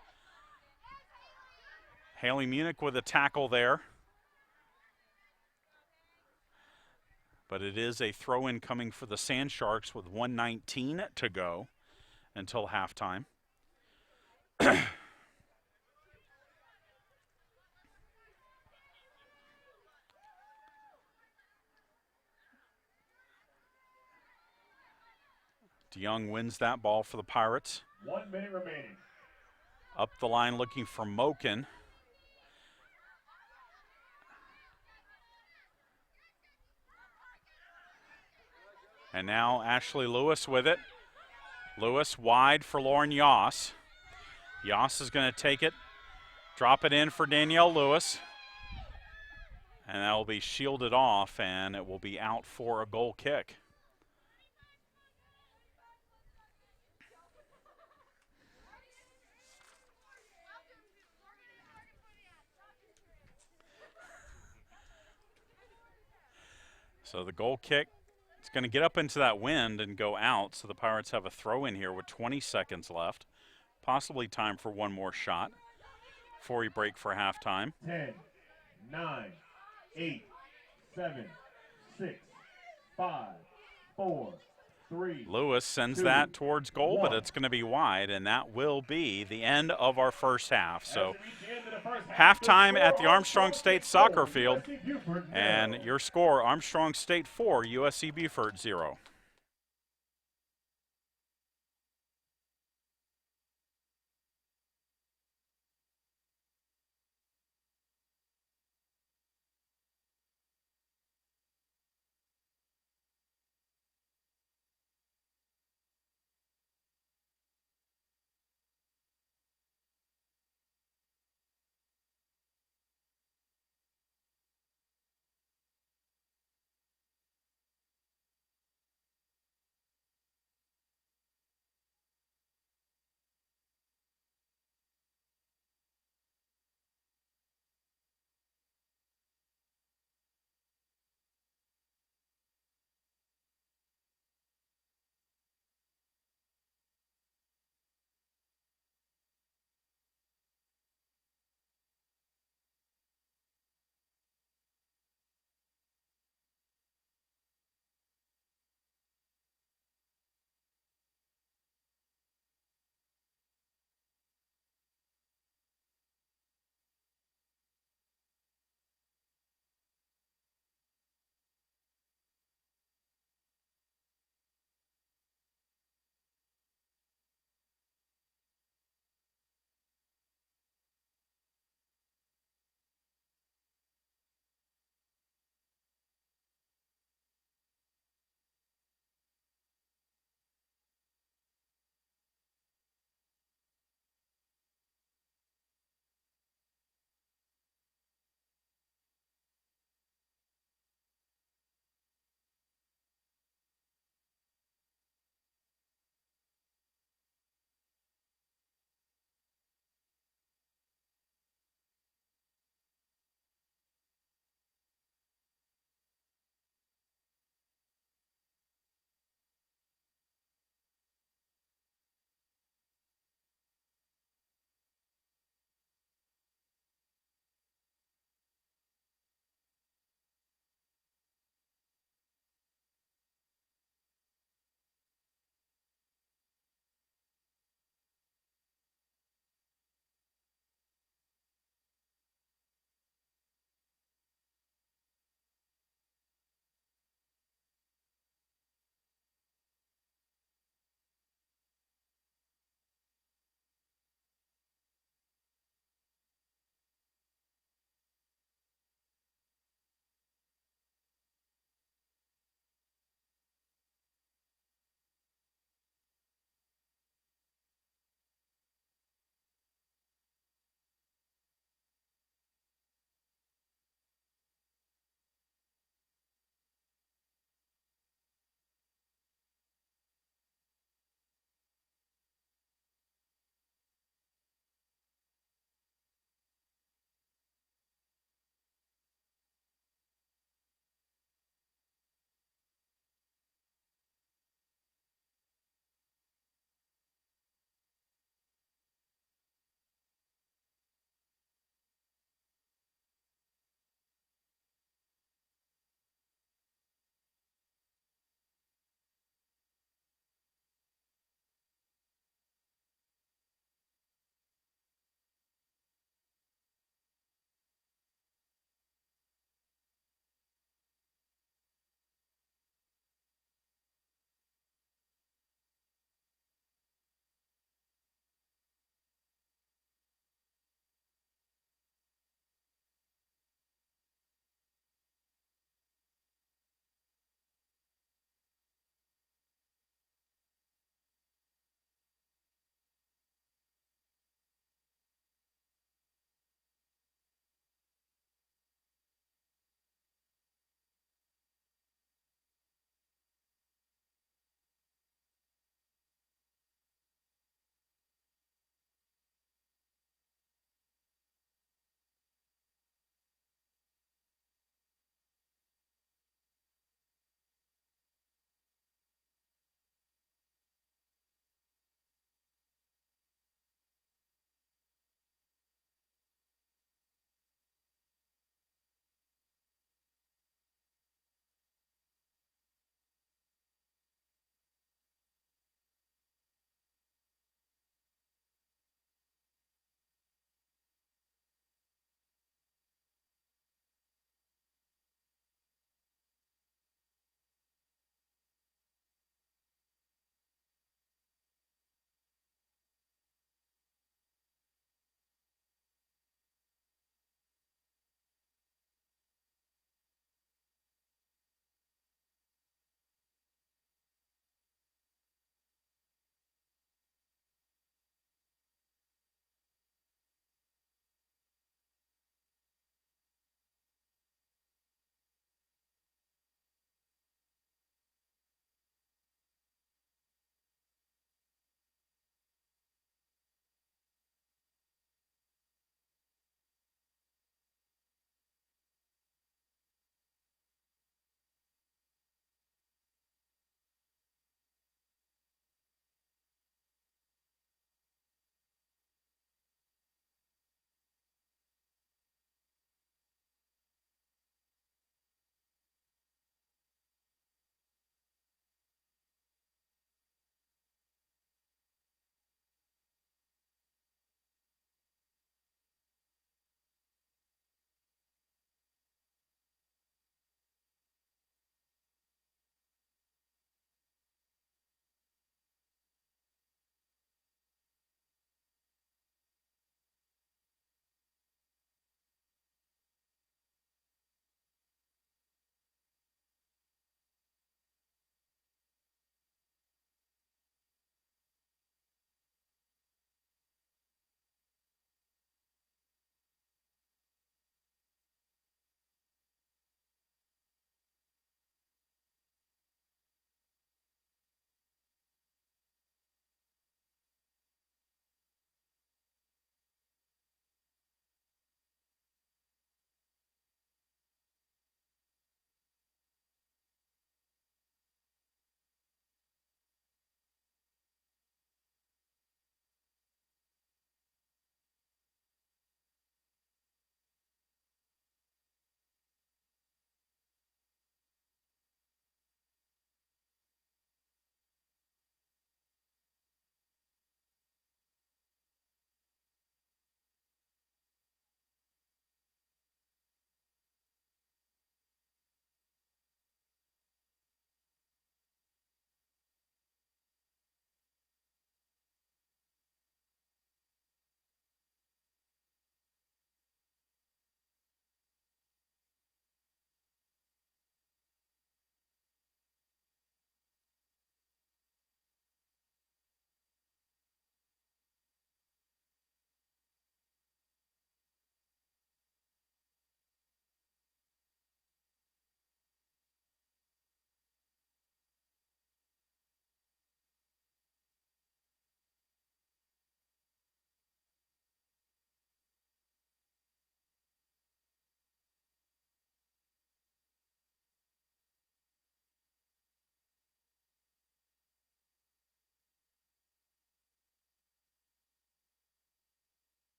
Haley Munich with a tackle there. But it is a throw-in coming for the Sand Sharks with 1:19 to go until halftime. DeYoung wins that ball for the Pirates. 1 minute remaining. Up the line looking for Moken. And now Ashley Lewis with it. Lewis wide for Lauren Yoss. Yoss is going to take it, drop it in for Danielle Lewis. And that will be shielded off, and it will be out for a goal kick. So the goal kick, it's going to get up into that wind and go out, so the Pirates have a throw in here with 20 seconds left. Possibly time for one more shot before we break for halftime. 10, 9, 8, 7, 6, 5, 4, 3. Lewis sends 2, that towards goal, 1. but it's going to be wide, and that will be the end of our first half. So halftime at the Armstrong State Soccer Field, and your score, Armstrong State 4, USC Beaufort 0.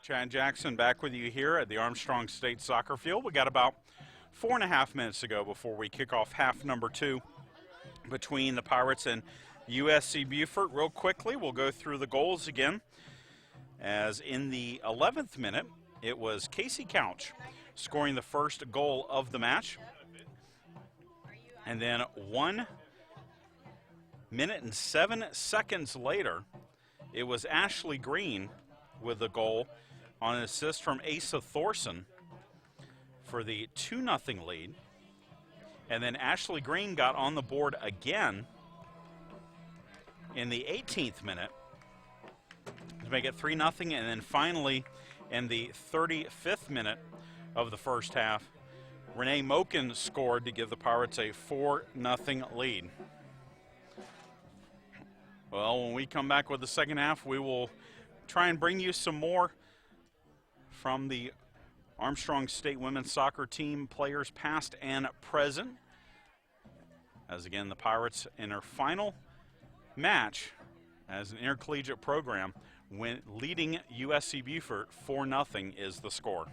Chad Jackson back with you here at the Armstrong State Soccer Field. We got about 4.5 minutes to go before we kick off half number 2 between the Pirates and USC Beaufort. Real quickly, we'll go through the goals again. As in the 11th minute, it was Casey Couch scoring the first goal of the match. And then 1 minute and 7 seconds later, it was Ashley Green with the goal on an assist from Asa Thorson for the 2-0 lead. And then Ashley Green got on the board again in the 18th minute to make it 3-0. And then finally, in the 35th minute of the first half, Renee Moken scored to give the Pirates a 4-0 lead. Well, when we come back with the second half, we will try and bring you some more from the Armstrong State women's soccer team players past and present. As again, the Pirates in their final match as an intercollegiate program, when leading USC Beaufort 4-0 is the score.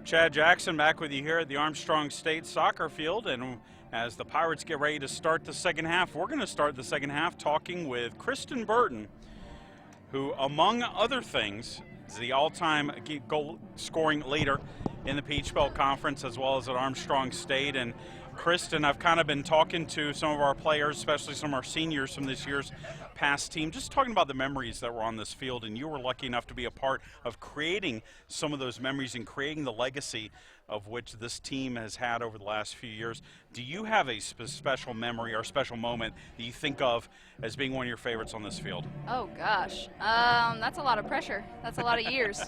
Chad Jackson back with you here at the Armstrong State Soccer Field, and as the Pirates get ready to start the second half, we're going to start the second half talking with Kristen Burton, who, among other things, is the all-time goal scoring leader in the Peach Belt Conference as well as at Armstrong State. And Kristen, I've kind of been talking to some of our players, especially some of our seniors from this year's past team, just talking about the memories that were on this field, and you were lucky enough to be a part of creating some of those memories and creating the legacy of which this team has had over the last few years. Do you have a special memory or special moment that you think of as being one of your favorites on this field? Oh gosh, that's a lot of pressure. That's a lot of years.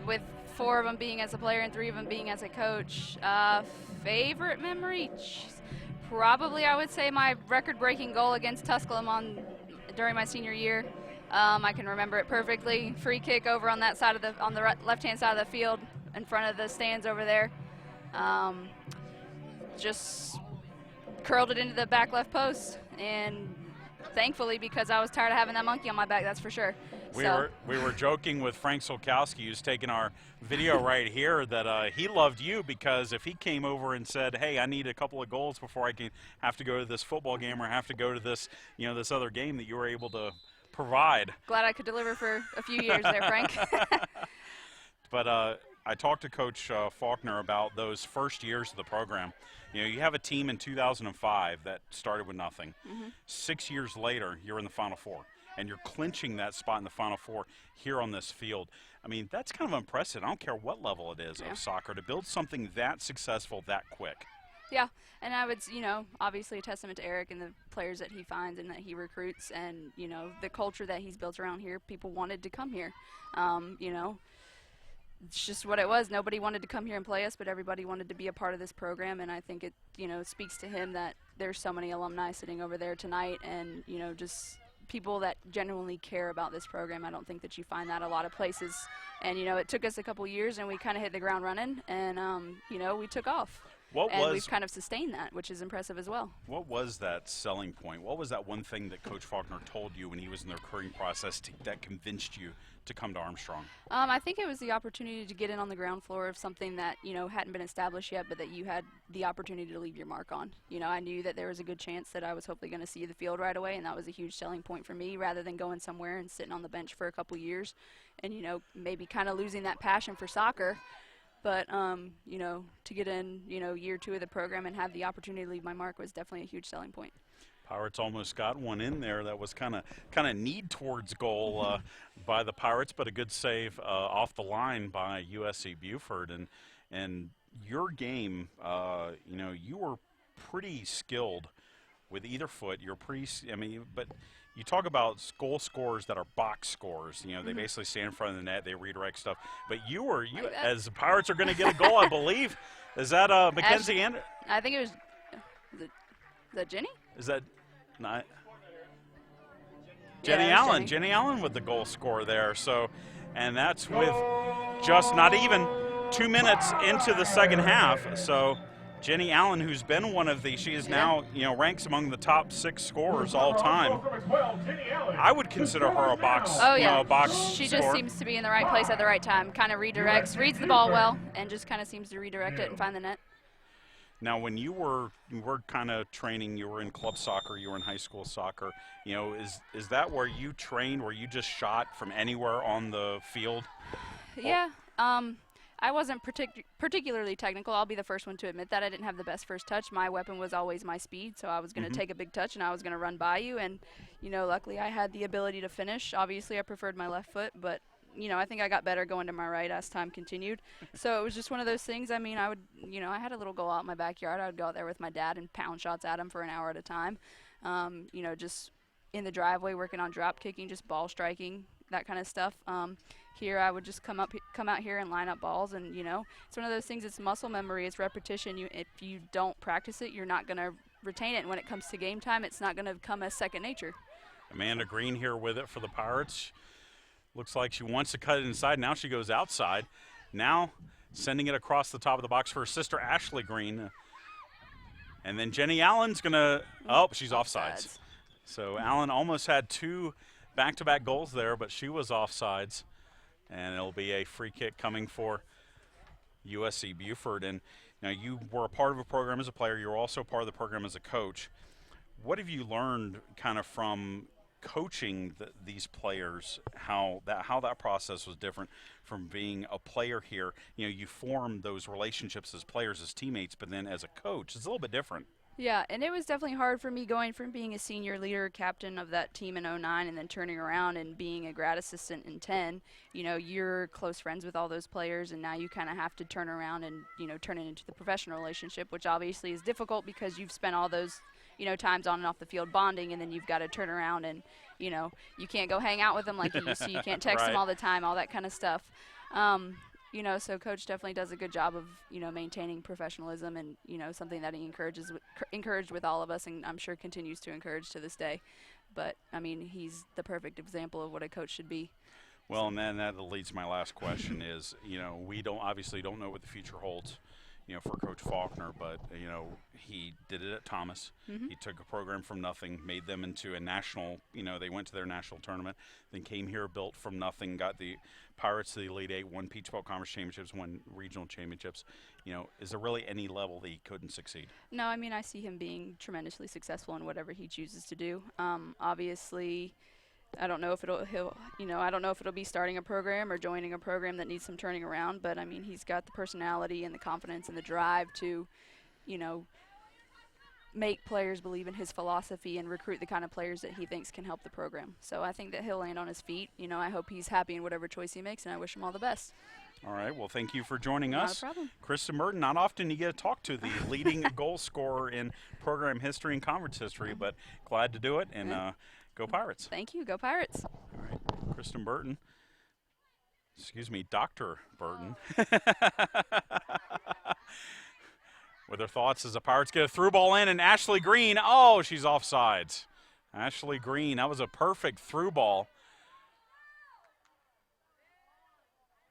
With 4 of them being as a player and 3 of them being as a coach. Favorite memory? Jeez. Probably I would say my record-breaking goal against Tusculum during my senior year. I can remember it perfectly. Free kick over on that side of on the left-hand side of the field, in front of the stands over there. Just curled it into the back left post, and thankfully, because I was tired of having that monkey on my back, that's for sure. We were joking with Frank Solkowski, who's taking our video right here, that he loved you because if he came over and said, "Hey, I need a couple of goals before I can have to go to this football game or have to go to this, this other game," that you were able to provide. Glad I could deliver for a few years there, Frank. But I talked to Coach Faulkner about those first years of the program. You have a team in 2005 that started with nothing. 6 years later, you're in the Final Four, and you're clinching that spot in the Final Four here on this field. I mean, that's kind of impressive. I don't care what level it is of soccer, to build something that successful that quick. Yeah, and I would, obviously a testament to Eric and the players that he finds and that he recruits, and, the culture that he's built around here. People wanted to come here, It's just what it was. Nobody wanted to come here and play us, but everybody wanted to be a part of this program, and I think it, speaks to him that there's so many alumni sitting over there tonight, and, just people that genuinely care about this program. I don't think that you find that a lot of places, and, it took us a couple years, and we kind of hit the ground running, and, we took off. We've kind of sustained that, which is impressive as well. What was that selling point? What was that one thing that Coach Faulkner told you when he was in the recruiting process that convinced you to come to Armstrong? I think it was the opportunity to get in on the ground floor of something that, hadn't been established yet, but that you had the opportunity to leave your mark on. I knew that there was a good chance that I was hopefully going to see the field right away, and that was a huge selling point for me, rather than going somewhere and sitting on the bench for a couple years and, maybe kind of losing that passion for soccer. But, to get in, year 2 of the program and have the opportunity to leave my mark was definitely a huge selling point. Pirates almost got one in there that was kind of need towards goal by the Pirates, but a good save off the line by USC Beaufort. And your game, you were pretty skilled with either foot. You're pretty, but you talk about goal scorers that are box scores. They basically stand in front of the net, they redirect stuff. But you as the Pirates are going to get a goal, I believe. Is that Mackenzie Anderson? I think it was. Is that Jenny? Is that not? Jenny Allen. Jenny Allen with the goal score there. So, and that's with just not even 2 minutes into the second half. So, Jenny Allen, who's been one of she is now, ranks among the top 6 scorers all time. I would consider her a box. Oh yeah, a box she scorer. just seems to be in the right place at the right time. Kind of redirects, reads the ball well, and just kind of seems to redirect it and find the net. Now, when you were kind of training, you were in club soccer, you were in high school soccer. Is that where you trained, where you just shot from anywhere on the field? Yeah. I wasn't particularly technical. I'll be the first one to admit that. I didn't have the best first touch. My weapon was always my speed, so I was going to take a big touch and I was going to run by you. And, luckily I had the ability to finish. Obviously I preferred my left foot, but, I think I got better going to my right as time continued. So it was just one of those things. I mean, I would, I had a little goal out in my backyard. I would go out there with my dad and pound shots at him for an hour at a time. Just in the driveway working on drop kicking, just ball striking, that kind of stuff. Here I would just come out here and line up balls, and it's one of those things. It's muscle memory, it's repetition. If you don't practice it, you're not going to retain it. And when it comes to game time, it's not going to come as second nature. Amanda Green here with it for the Pirates. Looks like she wants to cut it inside. Now she goes outside. Now sending it across the top of the box for her sister Ashley Green. And then Jenny Allen's going to – oh, she's offsides. So Allen almost had 2 back-to-back goals there, but she was offsides. And it'll be a free kick coming for USC Beaufort. And now you were a part of a program as a player. You were also part of the program as a coach. What have you learned kind of from coaching these players, how that process was different from being a player here. You know, you form those relationships as players, as teammates, but then as a coach, it's a little bit different. Yeah, and it was definitely hard for me going from being a senior leader captain of that team in '09 and then turning around and being a grad assistant in 10. You know, you're close friends with all those players, and now you kind of have to turn around and, you know, turn it into the professional relationship, which obviously is difficult because you've spent all those, you know, times on and off the field bonding, and then you've got to turn around and, you know, you can't go hang out with them like you used to. You can't text them Right. all the time, all that kind of stuff. You know, so Coach definitely does a good job of, you know, maintaining professionalism, and, you know, something that he encouraged with all of us, and I'm sure continues to encourage to this day. But, I mean, he's the perfect example of what a coach should be. Well, and then that leads to my last question is, you know, we obviously don't know what the future holds, you know, for Coach Faulkner, but, you know, he did it at Thomas. Mhm. He took a program from nothing, made them into a national, you know, they went to their national tournament, then came here, built from nothing, got the Pirates to the Elite Eight, won Peach Belt Conference championships, won regional championships. You know, is there really any level that he couldn't succeed? No, I mean, I see him being tremendously successful in whatever he chooses to do. Obviously, I don't know if I don't know if it'll be starting a program or joining a program that needs some turning around, but I mean, he's got the personality and the confidence and the drive to, you know, make players believe in his philosophy and recruit the kind of players that he thinks can help the program. So I think that he'll land on his feet. You know, I hope he's happy in whatever choice he makes, and I wish him all the best. All right, well, thank you for joining Not us. a problem. Kristen Merton, not often you get to talk to the leading goal scorer in program history and conference history, but glad to do it, and go Pirates. Thank you. Go Pirates. All right, Kristen Burton. Excuse me, Dr. Burton. With her thoughts as the Pirates get a through ball in, and Ashley Green, oh, she's offsides. Ashley Green, that was a perfect through ball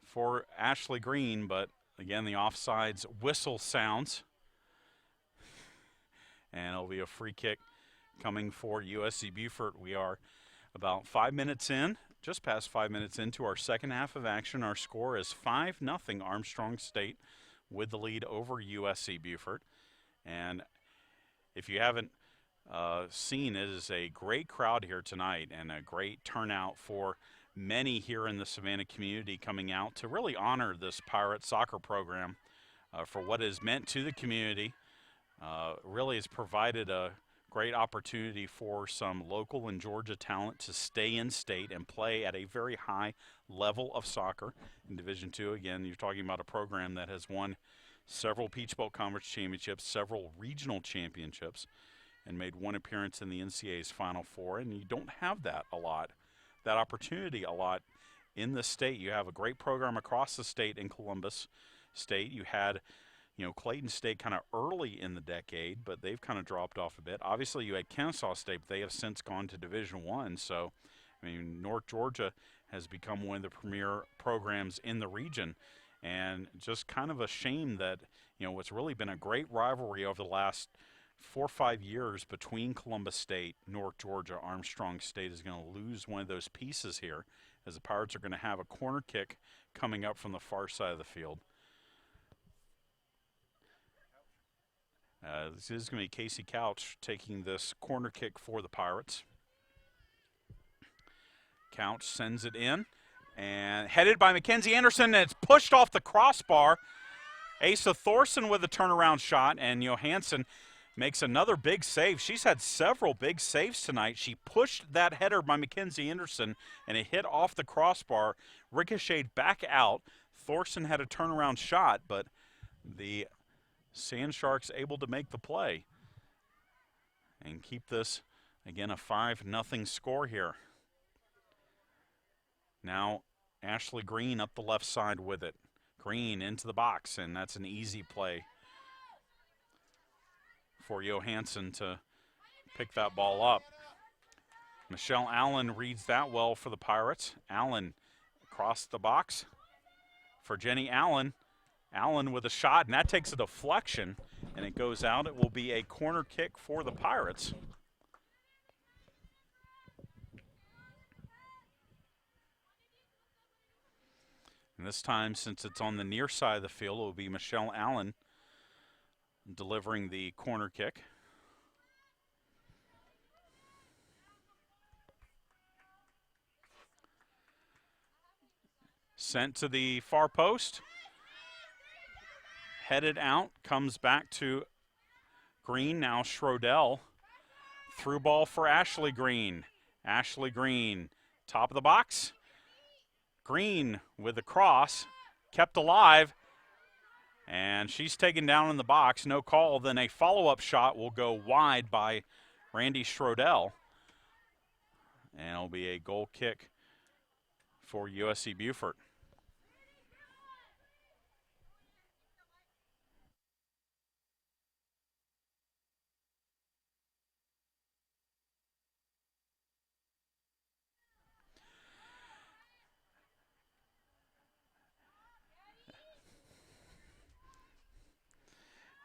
for Ashley Green, but again, the offsides whistle sounds. And it'll be a free kick coming for USC Beaufort. We are about 5 minutes in, just past 5 minutes into our second half of action. Our score is 5-0 Armstrong State with the lead over USC Beaufort. And if you haven't seen, it is a great crowd here tonight and a great turnout for many here in the Savannah community coming out to really honor this Pirate soccer program for what it has meant to the community. Really has provided a great opportunity for some local and Georgia talent to stay in state and play at a very high level of soccer in Division II. Again, you're talking about a program that has won several Peach Belt Conference championships, several regional championships, and made one appearance in the NCAA's Final Four, and you don't have that opportunity a lot in the state. You have a great program across the state in Columbus State. You had, you know, Clayton State kind of early in the decade, but they've kind of dropped off a bit. Obviously, you had Kennesaw State, but they have since gone to Division I. So, I mean, North Georgia has become one of the premier programs in the region. And just kind of a shame that, you know, what's really been a great rivalry over the last 4 or 5 years between Columbus State, North Georgia, Armstrong State is going to lose one of those pieces here, as the Pirates are going to have a corner kick coming up from the far side of the field. This is going to be Casey Couch taking this corner kick for the Pirates. Couch sends it in, and headed by Mackenzie Anderson, and it's pushed off the crossbar. Asa Thorson with a turnaround shot, and Johansson makes another big save. She's had several big saves tonight. She pushed that header by Mackenzie Anderson, and it hit off the crossbar, ricocheted back out. Thorson had a turnaround shot, but the Sand Sharks able to make the play and keep this, again, a 5-0 score here. Now Ashley Green up the left side with it. Green into the box, and that's an easy play for Johansson to pick that ball up. Michelle Allen reads that well for the Pirates. Allen across the box for Jenny Allen. Allen with a shot, and that takes a deflection, and it goes out. It will be a corner kick for the Pirates. And this time, since it's on the near side of the field, it will be Michelle Allen delivering the corner kick. Sent to the far post. Headed out, comes back to Green, now Schrodell. Through ball for Ashley Green. Ashley Green, top of the box. Green with the cross, kept alive, and she's taken down in the box. No call. Then a follow-up shot will go wide by Randy Schrodell, and it'll be a goal kick for USC Beaufort.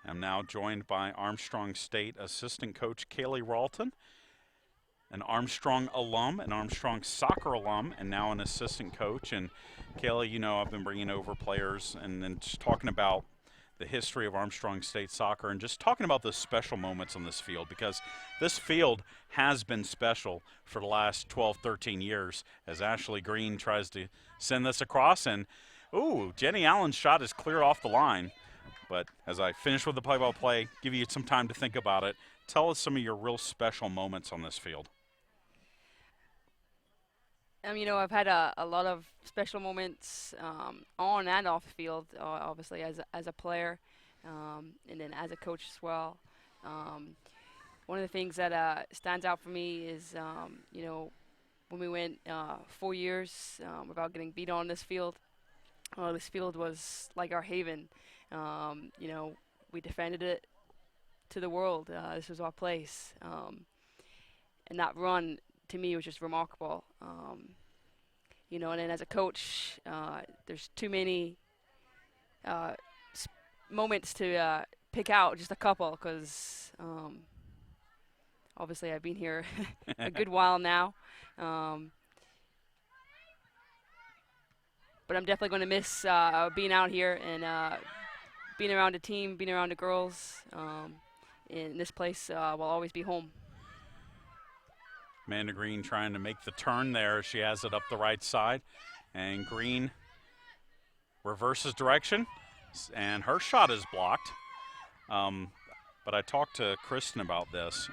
I'm now joined by Armstrong State assistant coach Kaylee Ralton, an Armstrong alum, an Armstrong soccer alum, and now an assistant coach. And Kaylee, you know, I've been bringing over players and then just talking about the history of Armstrong State soccer and just talking about the special moments on this field, because this field has been special for the last 12, 13 years as Ashley Green tries to send this across. And, ooh, Jenny Allen's shot is cleared off the line. But as I finish with the play-by-play, give you some time to think about it, tell us some of your real special moments on this field. You know, I've had a lot of special moments on and off the field, obviously as a player, and then as a coach as well. One of the things that stands out for me is, you know, when we went 4 years without getting beat on this field was like our haven. You know, we defended it to the world. This was our place. And that run, to me, was just remarkable. You know, and then as a coach, there's too many moments to pick out, just a couple, because obviously I've been here a good while now. But I'm definitely going to miss being out here and being around a team, being around the girls. In this place will always be home. Amanda Green trying to make the turn there. She has it up the right side. And Green reverses direction, and her shot is blocked. But I talked to Kristen about this.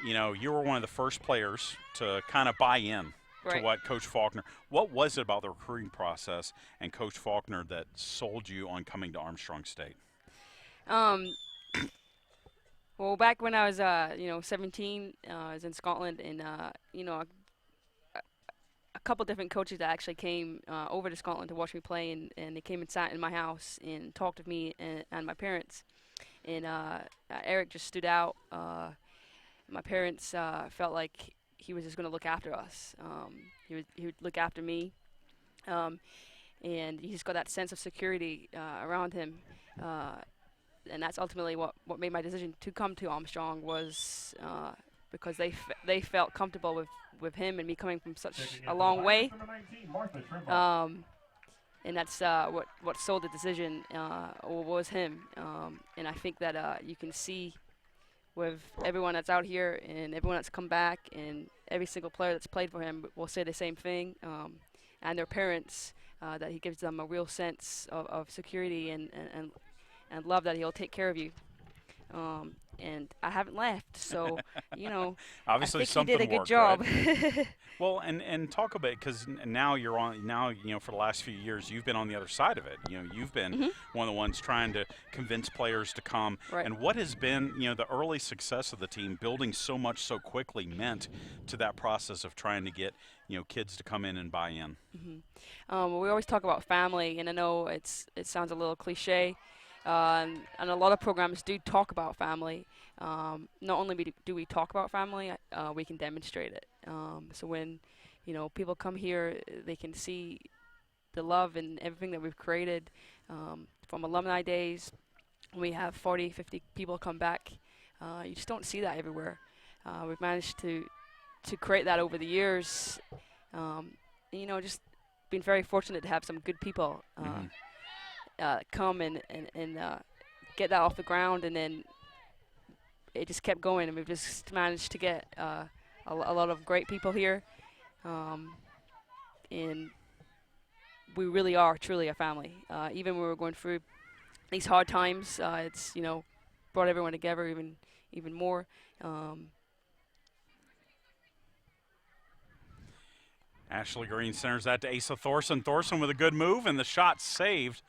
You know, you were one of the first players to kind of buy in to what Coach Faulkner. What was it about the recruiting process and Coach Faulkner that sold you on coming to Armstrong State? Well, back when I was, 17, I was in Scotland, and you know, a couple different coaches that actually came over to Scotland to watch me play, and they came and sat in my house and talked with me and my parents. And Eric just stood out. My parents felt like he was just going to look after us. He would look after me, and he just got that sense of security around him. And that's ultimately what made my decision to come to Armstrong, was because they felt comfortable with him and me coming from such a long way. And that's what sold the decision, or was him. And I think that you can see with everyone that's out here and everyone that's come back and every single player that's played for him will say the same thing, and their parents, that he gives them a real sense of security and love, that he'll take care of you. And I haven't left, so, you know, obviously I think something he did a good worked, job. Right? Well, and talk a bit, because now you're on. Now, you know, for the last few years, you've been on the other side of it. You know, you've been one of the ones trying to convince players to come. Right. And what has been, you know, the early success of the team building so much so quickly meant to that process of trying to get, you know, kids to come in and buy in. Well, we always talk about family, and I know it sounds a little cliche. And a lot of programs do talk about family. Not only do we talk about family, we can demonstrate it. So when, you know, people come here, they can see the love and everything that we've created, from alumni days. We have 40, 50 people come back. You just don't see that everywhere. We've managed to create that over the years. And, you know, just been very fortunate to have some good people come and get that off the ground, and then it just kept going, and we've just managed to get a lot of great people here, and we really are truly a family. Even when we're going through these hard times, it's brought everyone together even more. Ashley Green centers that to Asa Thorson. Thorson with a good move, and the shot saved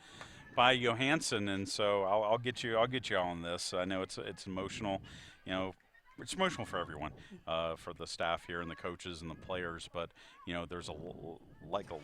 by Johansson. And so I'll get you on this. I know it's emotional, it's emotional for everyone, for the staff here and the coaches and the players. But there's a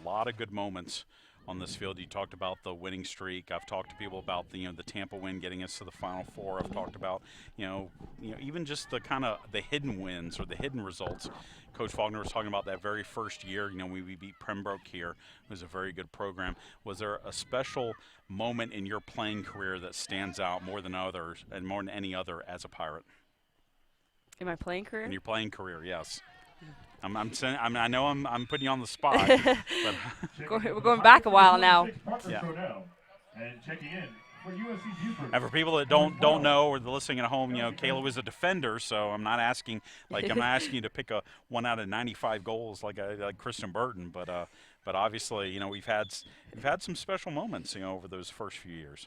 lot of good moments on this field. You talked about the winning streak. I've talked to people about the Tampa win getting us to the Final Four. I've talked about even just the kind of the hidden wins or the hidden results. Coach Faulkner was talking about that very first year. We beat Pembroke here. It was a very good program. Was there a special moment in your playing career that stands out more than others and more than any other as a Pirate? In my playing career? In your playing career, yes. I know I'm putting you on the spot. But we're going back a while now. Yeah. And checking in for USC Beaufort. And for people that don't know or listening at home, Kayla was a defender, so I'm not asking you to pick a 1 out of 95 goals like Kristen Burton, but obviously we've had some special moments over those first few years.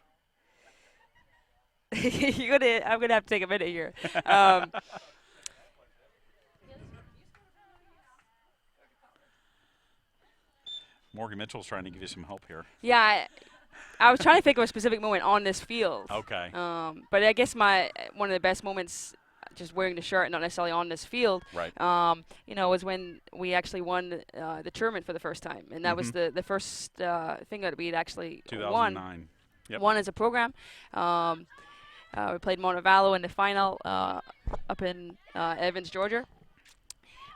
I'm gonna have to take a minute here. Morgan Mitchell's trying to give you some help here. Yeah, I was trying to think of a specific moment on this field. Okay. But I guess one of the best moments, just wearing the shirt, not necessarily on this field, right. Was when we actually won the tournament for the first time, and that was the first thing that we'd actually 2009. Won as a program. We played Montevallo in the final up in Evans, Georgia.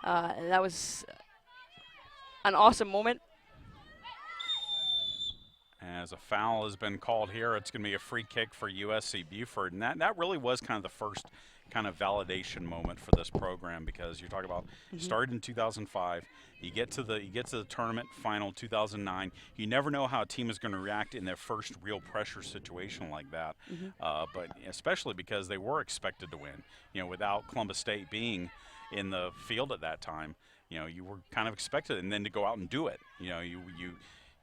And that was an awesome moment. As a foul has been called here, it's going to be a free kick for USC Beaufort. And that really was kind of the first kind of validation moment for this program, because you're talking about started in 2005, you get to the tournament final 2009. You never know how a team is going to react in their first real pressure situation like that. But especially because they were expected to win. Without Columbus State being in the field at that time, you were kind of expected, and then to go out and do it.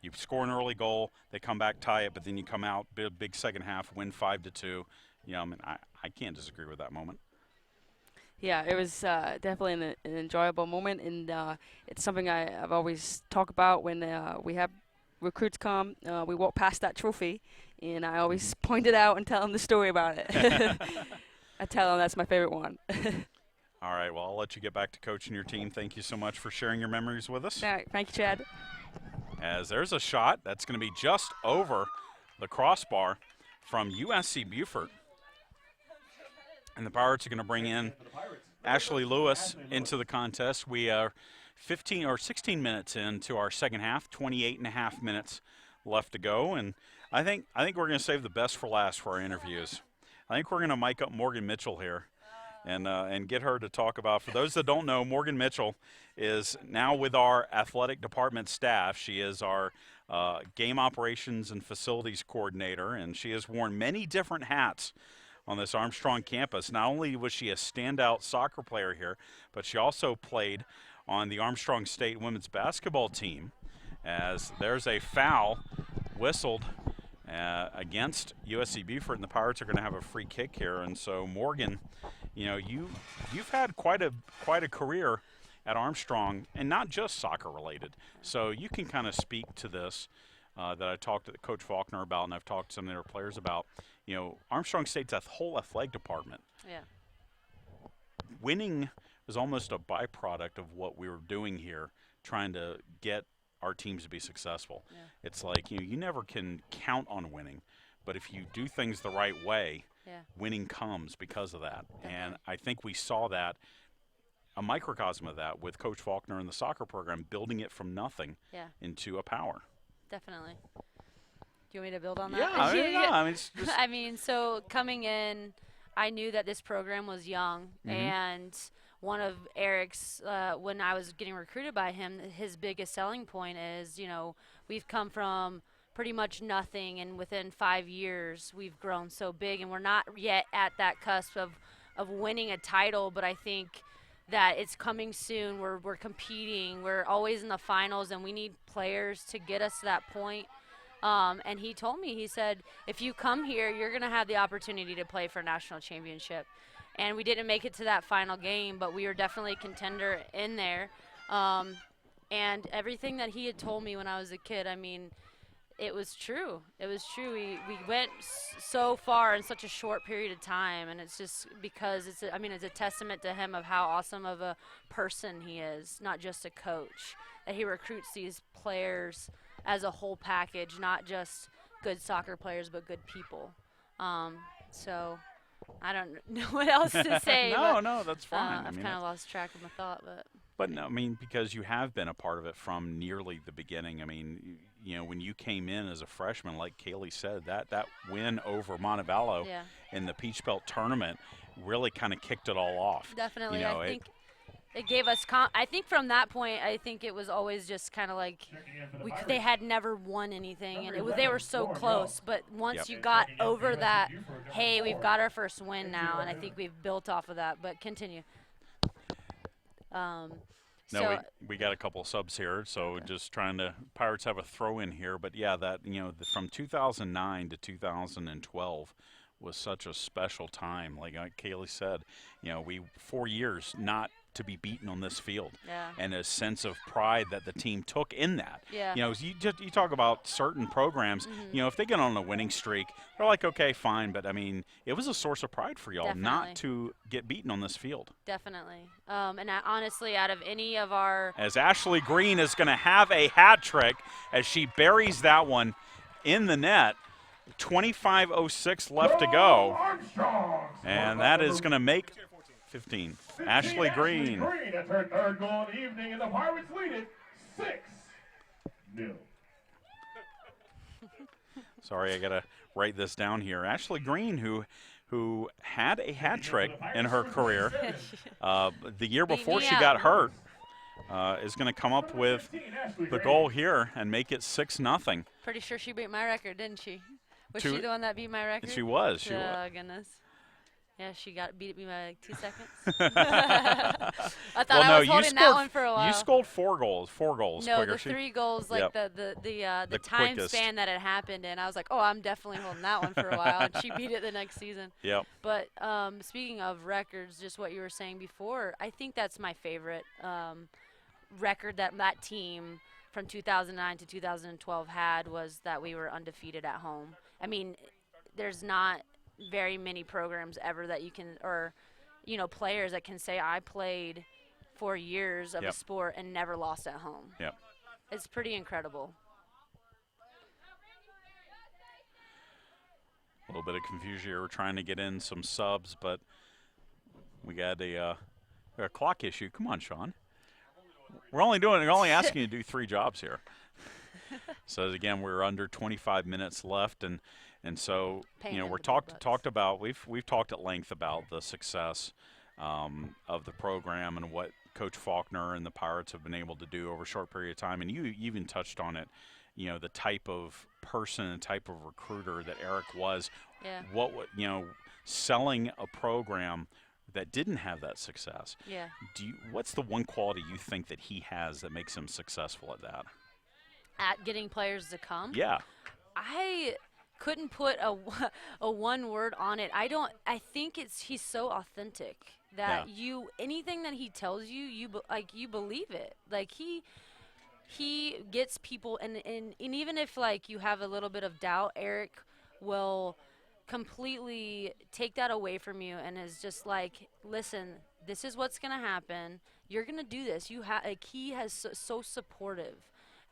You score an early goal, they come back, tie it, but then you come out, big second half, win 5-2. I can't disagree with that moment. Yeah, it was definitely an enjoyable moment, and it's something I've always talked about when we have recruits come. We walk past that trophy, and I always point it out and tell them the story about it. I tell them that's my favorite one. All right, well, I'll let you get back to coaching your team. Thank you so much for sharing your memories with us. All right, thank you, Chad. As there's a shot that's going to be just over the crossbar from USC Beaufort. And the Pirates are going to bring in Ashley Lewis into the contest. We are 15 or 16 minutes into our second half, 28.5 minutes left to go. And I think we're going to save the best for last for our interviews. I think we're going to mic up Morgan Mitchell here and get her to talk about, for those that don't know, Morgan Mitchell is now with our athletic department staff. She is our game operations and facilities coordinator, and she has worn many different hats on this Armstrong campus. Not only was she a standout soccer player here, but she also played on the Armstrong State women's basketball team, as there's a foul whistled against USC Beaufort, and the Pirates are going to have a free kick here. And so, Morgan, you've had quite a career at Armstrong, and not just soccer related. So you can kind of speak to this that I talked to Coach Faulkner about, and I've talked to some of their players about. Armstrong State's a whole athletic department. Yeah. Winning was almost a byproduct of what we were doing here, trying to get our teams to be successful. Yeah. It's like you never can count on winning, but if you do things the right way, winning comes because of that. And I think we saw that, a microcosm of that, with Coach Faulkner and the soccer program, building it from nothing into a power. Definitely. Do you want me to build on that? Yeah, I mean, so coming in, I knew that this program was young, and one of Eric's, when I was getting recruited by him, his biggest selling point is, we've come from pretty much nothing, and within 5 years, we've grown so big, and we're not yet at that cusp of winning a title, but I think that it's coming soon. We're competing. We're always in the finals, and we need players to get us to that point. And he told me, he said, if you come here, you're going to have the opportunity to play for a national championship. And we didn't make it to that final game, but we were definitely a contender in there. And everything that he had told me when I was a kid, I mean, it was true. It was true. We went so far in such a short period of time, and it's just because it's a testament to him of how awesome of a person he is, not just a coach. That he recruits these players as a whole package, not just good soccer players, but good people. So I don't know what else to say. No, that's fine. I've kind of lost track of my thought, But no, I mean, because you have been a part of it from nearly the beginning. I mean, you know, when you came in as a freshman, like Kaylee said, that win over Montevallo in the Peach Belt tournament really kind of kicked it all off. Definitely. You know, I think it gave us I think from that point, I think it was always just kind of like they had never won anything, and they were so close. But once you got over that, hey, we've got our first win now, and I think we've built off of that. But continue. We got a couple subs here, so just trying to – Pirates have a throw-in here. But, yeah, that, you know, from 2009 to 2012 was such a special time. Like Kaylee said, you know, 4 years not to be beaten on this field. And a sense of pride that the team took in that. You know, you talk about certain programs, you know, if they get on a winning streak, they're like, okay, fine. But, I mean, it was a source of pride for y'all not to get beaten on this field. Definitely. And honestly, out of any of our – as Ashley Green is going to have a hat trick as she buries that one in the net. 25:06 left to go. And that is going to make 15. Ashley Green. That's her third goal of the evening, and the Pirates lead it 6-0. Sorry, I got to write this down here. Ashley Green, who had a hat trick in her career the year before she got hurt, is going to come up with the goal here and make it 6-0. Pretty sure she beat my record, didn't she? Was she the one that beat my record? She was. Oh, goodness. Yeah, she beat me by like 2 seconds. I thought I was holding that one for a while. You scored 4 goals. 4 goals. No, quicker. the 3 goals, like the time span that it happened in. I was like, oh, I'm definitely holding that one for a while. And she beat it the next season. Yep. But speaking of records, just what you were saying before, I think that's my favorite record that team from 2009 to 2012 had was that we were undefeated at home. I mean, there's not very many programs ever that you can, or, you know, players that can say I played 4 years of a sport and never lost at home. Yep. It's pretty incredible. A little bit of confusion here. We're trying to get in some subs, but we got a clock issue. Come on, Sean. We're only asking you to do 3 jobs here. So again, we're under 25 minutes left, and so you know we're talked about. We've talked at length about the success of the program and what Coach Faulkner and the Pirates have been able to do over a short period of time. And you even touched on it. You know, the type of person and type of recruiter that Eric was. Yeah. You know, selling a program that didn't have that success. Yeah. What's the one quality you think that he has that makes him successful at that? At getting players to come? Yeah. I couldn't put a one word on it. I think he's so authentic that anything that he tells you, you believe it. Like he gets people, and even if like you have a little bit of doubt, Eric will completely take that away from you and is just like, listen, this is what's gonna happen. You're gonna do this. He has so supportive.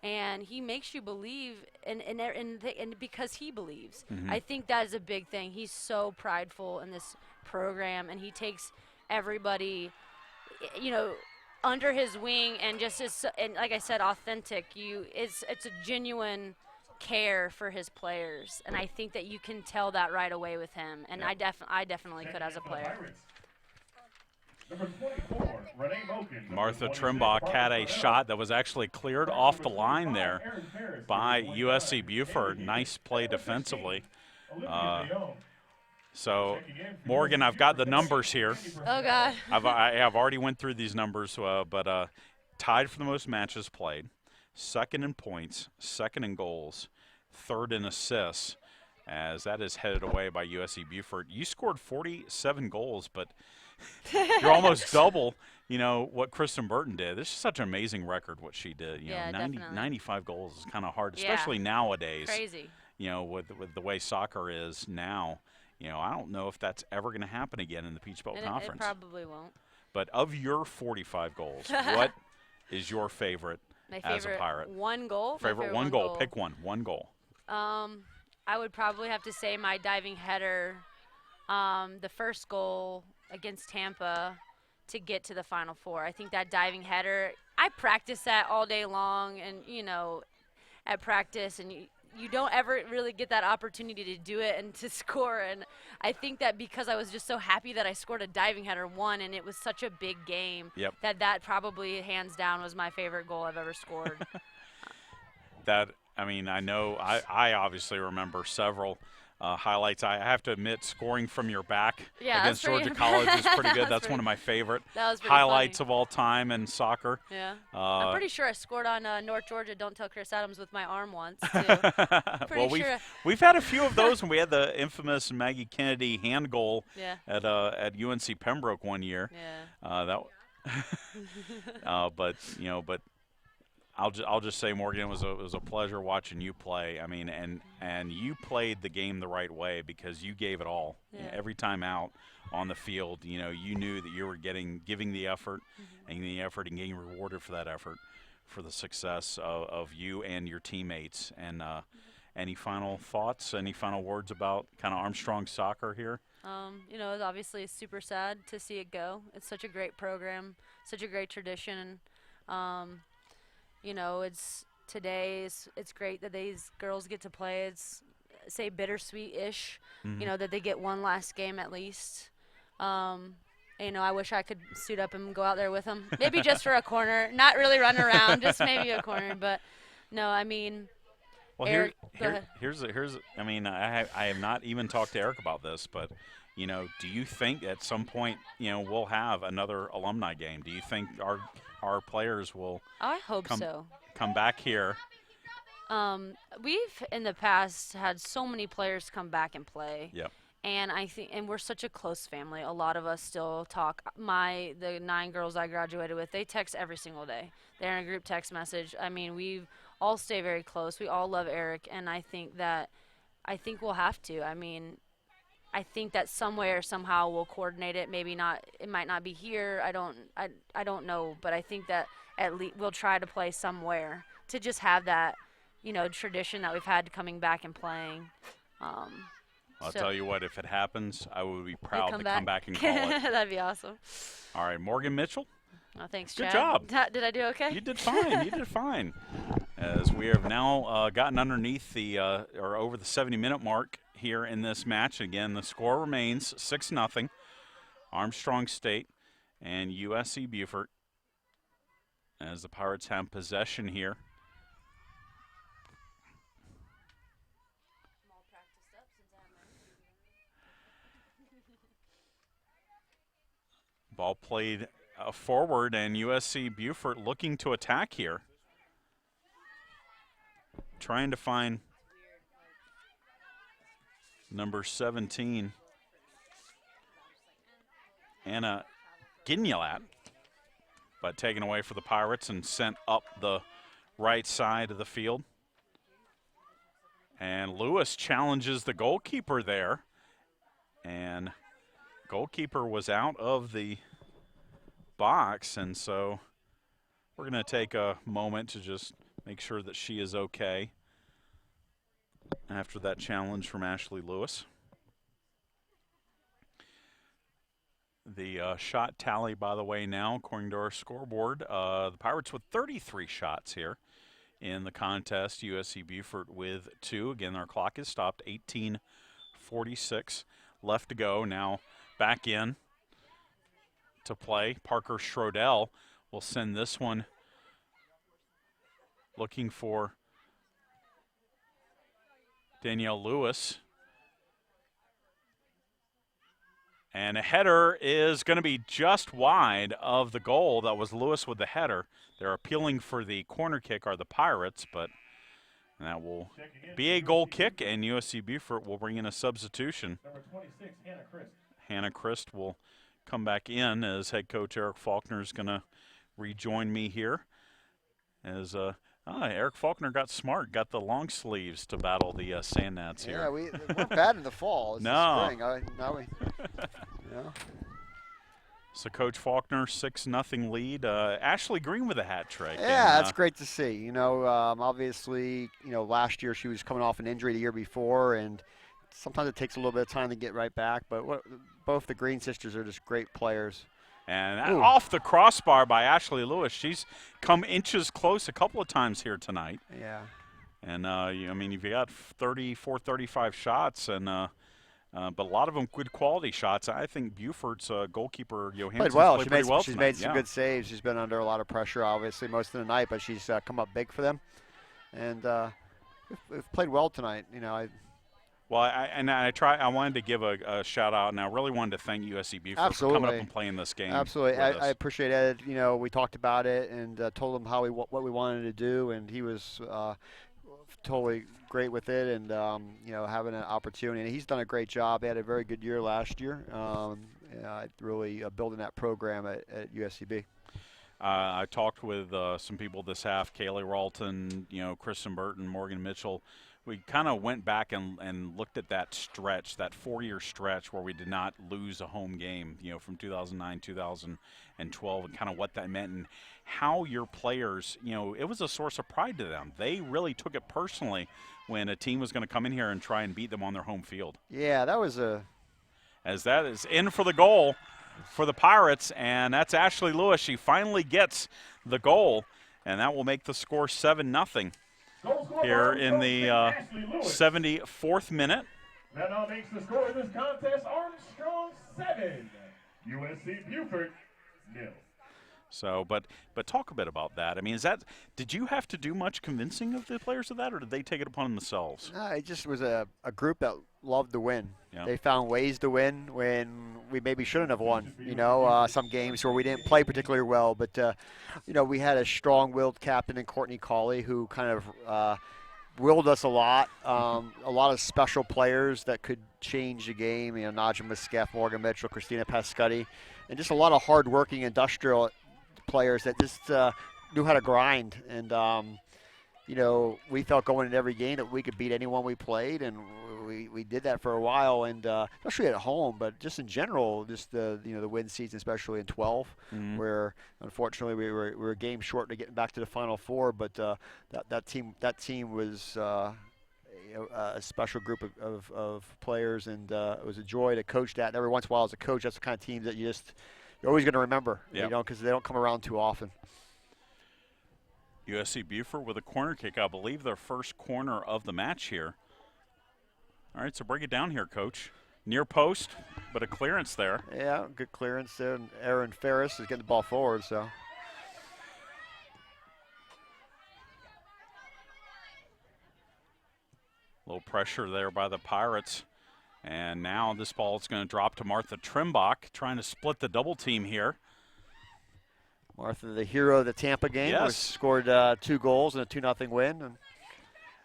And he makes you believe, and because he believes. I think that is a big thing. He's so prideful in this program, and he takes everybody, you know, under his wing, and just and like I said, authentic. It's a genuine care for his players, and I think that you can tell that right away with him. And I definitely could as a player. Martha Trimbach had a shot that was actually cleared off the line there by USC Beaufort. Nice play defensively. So, Morgan, I've got the numbers here. Oh God. I've already went through these numbers, but tied for the most matches played, second in points, second in goals, third in assists, as that is headed away by USC Beaufort. You scored 47 goals, but you're almost double, what Kristen Burton did. This is such an amazing record, what she did. Yeah, 90, definitely. 95 goals is kind of hard, Yeah. especially nowadays. Crazy. With the way soccer is now. I don't know if that's ever going to happen again in the Peach Belt And Conference. It probably won't. But of your 45 goals, what is your favorite My as a favorite Pirate? one goal. My Favorite one goal. Pick one. One goal. I would probably have to say my diving header, the first goal against Tampa to get to the Final Four. I think that diving header, I practice that all day long and, at practice, and you don't ever really get that opportunity to do it and to score. And I think that because I was just so happy that I scored a diving header and it was such a big game, Yep. that probably hands down was my favorite goal I've ever scored. I know I obviously remember several highlights. I have to admit, scoring from your back Yeah, against that's pretty- Georgia College is pretty good. That's That's pretty- one of my favorite That was pretty highlights funny. of all time in soccer. Yeah. I'm pretty sure I scored on North Georgia, Don't Tell Chris Adams, with my arm once, too. Well, we've had a few of those, and we had the infamous Maggie Kennedy hand goal Yeah. at UNC Pembroke one year. Yeah. But I'll just say, Morgan, it was a pleasure watching you play. And you played the game the right way because you gave it all. Yeah. Every time out on the field, you knew that you were giving the effort, and getting rewarded for that effort, for the success of you and your teammates. And any final thoughts? Any final words about kind of Armstrong soccer here? It's obviously super sad to see it go. It's such a great program, such a great tradition. It's great that these girls get to play. It's, say, bittersweet-ish, that they get one last game at least. I wish I could suit up and go out there with them. Maybe just for a corner, not really run around, just maybe a corner. But, no, Well, Eric, go ahead. I have not even talked to Eric about this, but, do you think at some point, we'll have another alumni game? Do you think our players will I hope so. come back here? We've in the past had so many players come back and play. Yep. And we're such a close family. A lot of us still talk. The 9 girls I graduated with, they text every single day. They're in a group text message. We all stay very close. We all love Eric, and I think we'll have to. I think that somewhere, somehow, we'll coordinate it. Maybe not. It might not be here. I don't know. But I think that at least we'll try to play somewhere to just have that, tradition that we've had coming back and playing. I'll tell you what, if it happens, I would be proud to come back and call it. That'd be awesome. All right, Morgan Mitchell. Oh, thanks, Good Chad. job. Did I do okay? You did fine. You did fine. As we have now gotten underneath or over the 70-minute mark here in this match. Again, the score remains 6-0. Armstrong State and USC Beaufort, as the Pirates have possession here. Ball played forward, and USC Beaufort looking to attack here. Trying to find number 17, Anna Gignolat, but taken away for the Pirates and sent up the right side of the field. And Lewis challenges the goalkeeper there, and goalkeeper was out of the box, and so we're going to take a moment to just make sure that she is okay after that challenge from Ashley Lewis. The shot tally, by the way, now, according to our scoreboard, the Pirates with 33 shots here in the contest. USC Beaufort with 2. Again, our clock is stopped. 18:46 left to go. Now back in to play. Parker Schrodell will send this one looking for Danielle Lewis. And a header is going to be just wide of the goal. That was Lewis with the header. They're appealing for the corner kick, are the Pirates, but that will be a goal kick, and USC Beaufort will bring in a substitution. Number 26, Hannah Christ. Hannah Christ will come back in as head coach Eric Faulkner is going to rejoin me here. As Eric Faulkner got smart, got the long sleeves to battle the sand gnats here. Yeah, we weren't bad in the fall. It's No. the spring. Yeah. So Coach Faulkner, 6-0 lead. Ashley Green with a hat trick. Yeah, and, that's great to see. You know, obviously, you know, last year she was coming off an injury the year before, and sometimes it takes a little bit of time to get right back. But both the Green sisters are just great players. And Ooh. off the crossbar by Ashley Lewis. She's come inches close a couple of times here tonight. Yeah. And, I mean, you've got 34, 35 shots, and but a lot of them good quality shots. I think Beaufort's goalkeeper, Johansson, Played well. played pretty well She's tonight. made some good saves. She's been under a lot of pressure, obviously, most of the night, but she's come up big for them. And we've played well tonight. You know, I wanted to give a shout out, and I really wanted to thank USC Beaufort for coming up and playing this game. Absolutely, with us. I appreciate Ed. You know, we talked about it and told him what we wanted to do, and he was totally great with it, and you know, having an opportunity. And he's done a great job. He had a very good year last year. Really building that program at USCB. I talked with some people this half, Kaylee Ralton, you know, Kristen Burton, Morgan Mitchell. We kind of went back and looked at that stretch, that 4-year stretch where we did not lose a home game, you know, from 2009, 2012, and kind of what that meant and how your players, you know, it was a source of pride to them. They really took it personally when a team was going to come in here and try and beat them on their home field. Yeah, that was As that is in for the goal for the Pirates, and that's Ashley Lewis. She finally gets the goal, and that will make the score 7-0. Here in the 74th minute. That now makes the score of this contest Armstrong 7, USC Beaufort 0. So, but talk a bit about that. I mean, did you have to do much convincing of the players of that, or did they take it upon themselves? No, it just was a group that loved to win. Yeah. They found ways to win when we maybe shouldn't have won. You know, some games where we didn't play particularly well, but you know, we had a strong-willed captain in Courtney Cawley who kind of willed us a lot of special players that could change the game. You know, Naja Muscaf, Morgan Mitchell, Christina Pascutti, and just a lot of hard-working industrial players that just knew how to grind. And you know, we felt going into every game that we could beat anyone we played, and we did that for a while, and especially at home, but just in general, just the win season, especially in 12, where unfortunately we were a game short to getting back to the Final Four, but that team was a special group of players, and it was a joy to coach that. And every once in a while, as a coach, that's the kind of team that you're always going to remember, you know, because they don't come around too often. USC Beaufort with a corner kick, I believe their first corner of the match here. All right, so break it down here, Coach. Near post, but a clearance there. Yeah, good clearance there, and Aaron Ferris is getting the ball forward, so. A little pressure there by the Pirates. And now this ball is going to drop to Martha Trimbach, trying to split the double team here. Martha, the hero of the Tampa game, yes. Scored 2 goals and a 2-0 win. And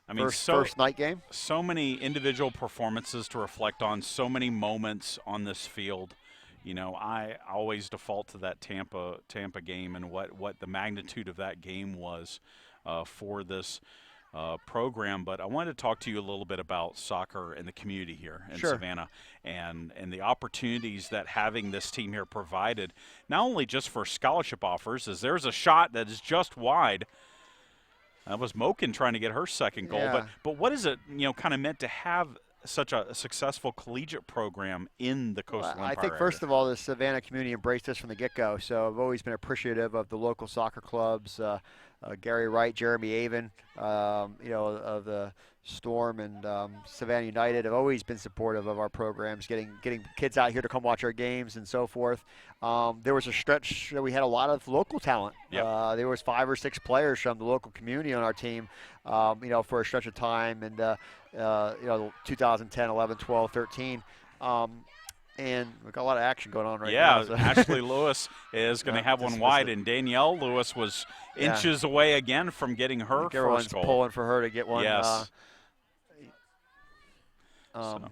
I mean, first night game. So many individual performances to reflect on, so many moments on this field. You know, I always default to that Tampa game and what the magnitude of that game was for this program. But I wanted to talk to you a little bit about soccer and the community here in Savannah and the opportunities that having this team here provided, not only just for scholarship offers, as there's a shot that is just wide. That was Moken trying to get her second goal. Yeah. But what is it, you know, kind of meant to have such a successful collegiate program in the Coastal Empire I think, first of all, the Savannah community embraced us from the get-go. So I've always been appreciative of the local soccer clubs, Gary Wright, Jeremy Avon, you know, of the Storm and Savannah United have always been supportive of our programs, getting kids out here to come watch our games and so forth. There was a stretch that we had a lot of local talent. Yep. There was 5 or 6 players from the local community on our team, you know, for a stretch of time, and you know, 2010, 11, 12, 13. And we've got a lot of action going on right yeah, now. So. Ashley Lewis is going to have one dismiss wide, it. and Danielle Lewis was Yeah. inches away again from getting I her think everyone's first goal. pulling for her to get one. Yes.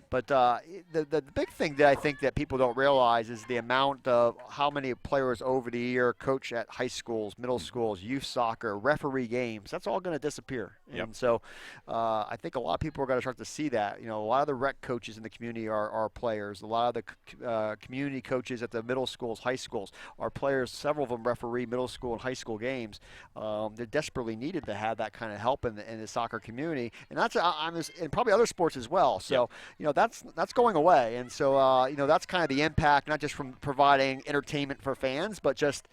But the big thing that I think that people don't realize is the amount of how many players over the year coach at high schools, middle schools, youth soccer, referee games. That's all going to disappear. Yep. And so I think a lot of people are going to start to see that. You know, a lot of the rec coaches in the community are players. A lot of the community coaches at the middle schools, high schools are players. Several of them referee middle school and high school games. They're desperately needed to have that kind of help in the soccer community. And that's and probably other sports as well. So. Yep. You know, that's going away. And so, you know, that's kind of the impact, not just from providing entertainment for fans, but just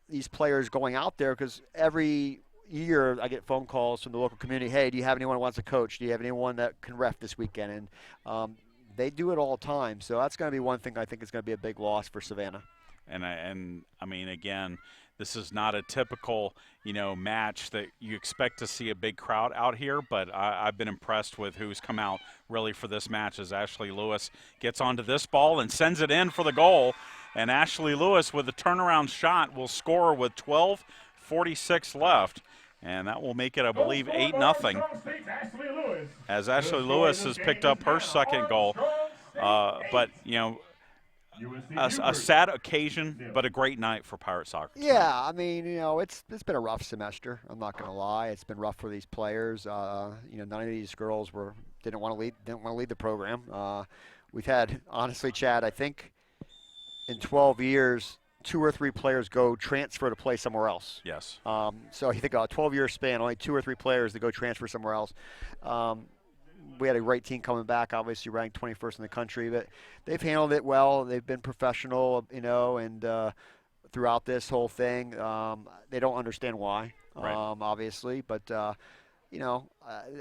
these players going out there, because every year I get phone calls from the local community, hey, do you have anyone who wants to coach? Do you have anyone that can ref this weekend? And they do it all the time. So that's going to be one thing I think is going to be a big loss for Savannah. And I mean, again, this is not a typical, you know, match that you expect to see a big crowd out here, but I've been impressed with who's come out really for this match as Ashley Lewis gets onto this ball and sends it in for the goal. And Ashley Lewis with a turnaround shot will score with 12:46 left. And that will make it, I believe, 8-0. As Ashley Lewis has picked up her second goal. But, you know, a sad occasion, but a great night for Pirate Soccer. Yeah, I mean, you know, it's been a rough semester. I'm not going to lie. It's been rough for these players. You know, none of these girls didn't want to lead the program. We've had, honestly, Chad, I think in 12 years, 2 or 3 players transfer to play somewhere else. Yes. So you think a 12-year span, only 2 or 3 players that go transfer somewhere else. We had a great team coming back, obviously ranked 21st in the country, but they've handled it well. They've been professional, you know, and throughout this whole thing, they don't understand why, right. Obviously, but you know,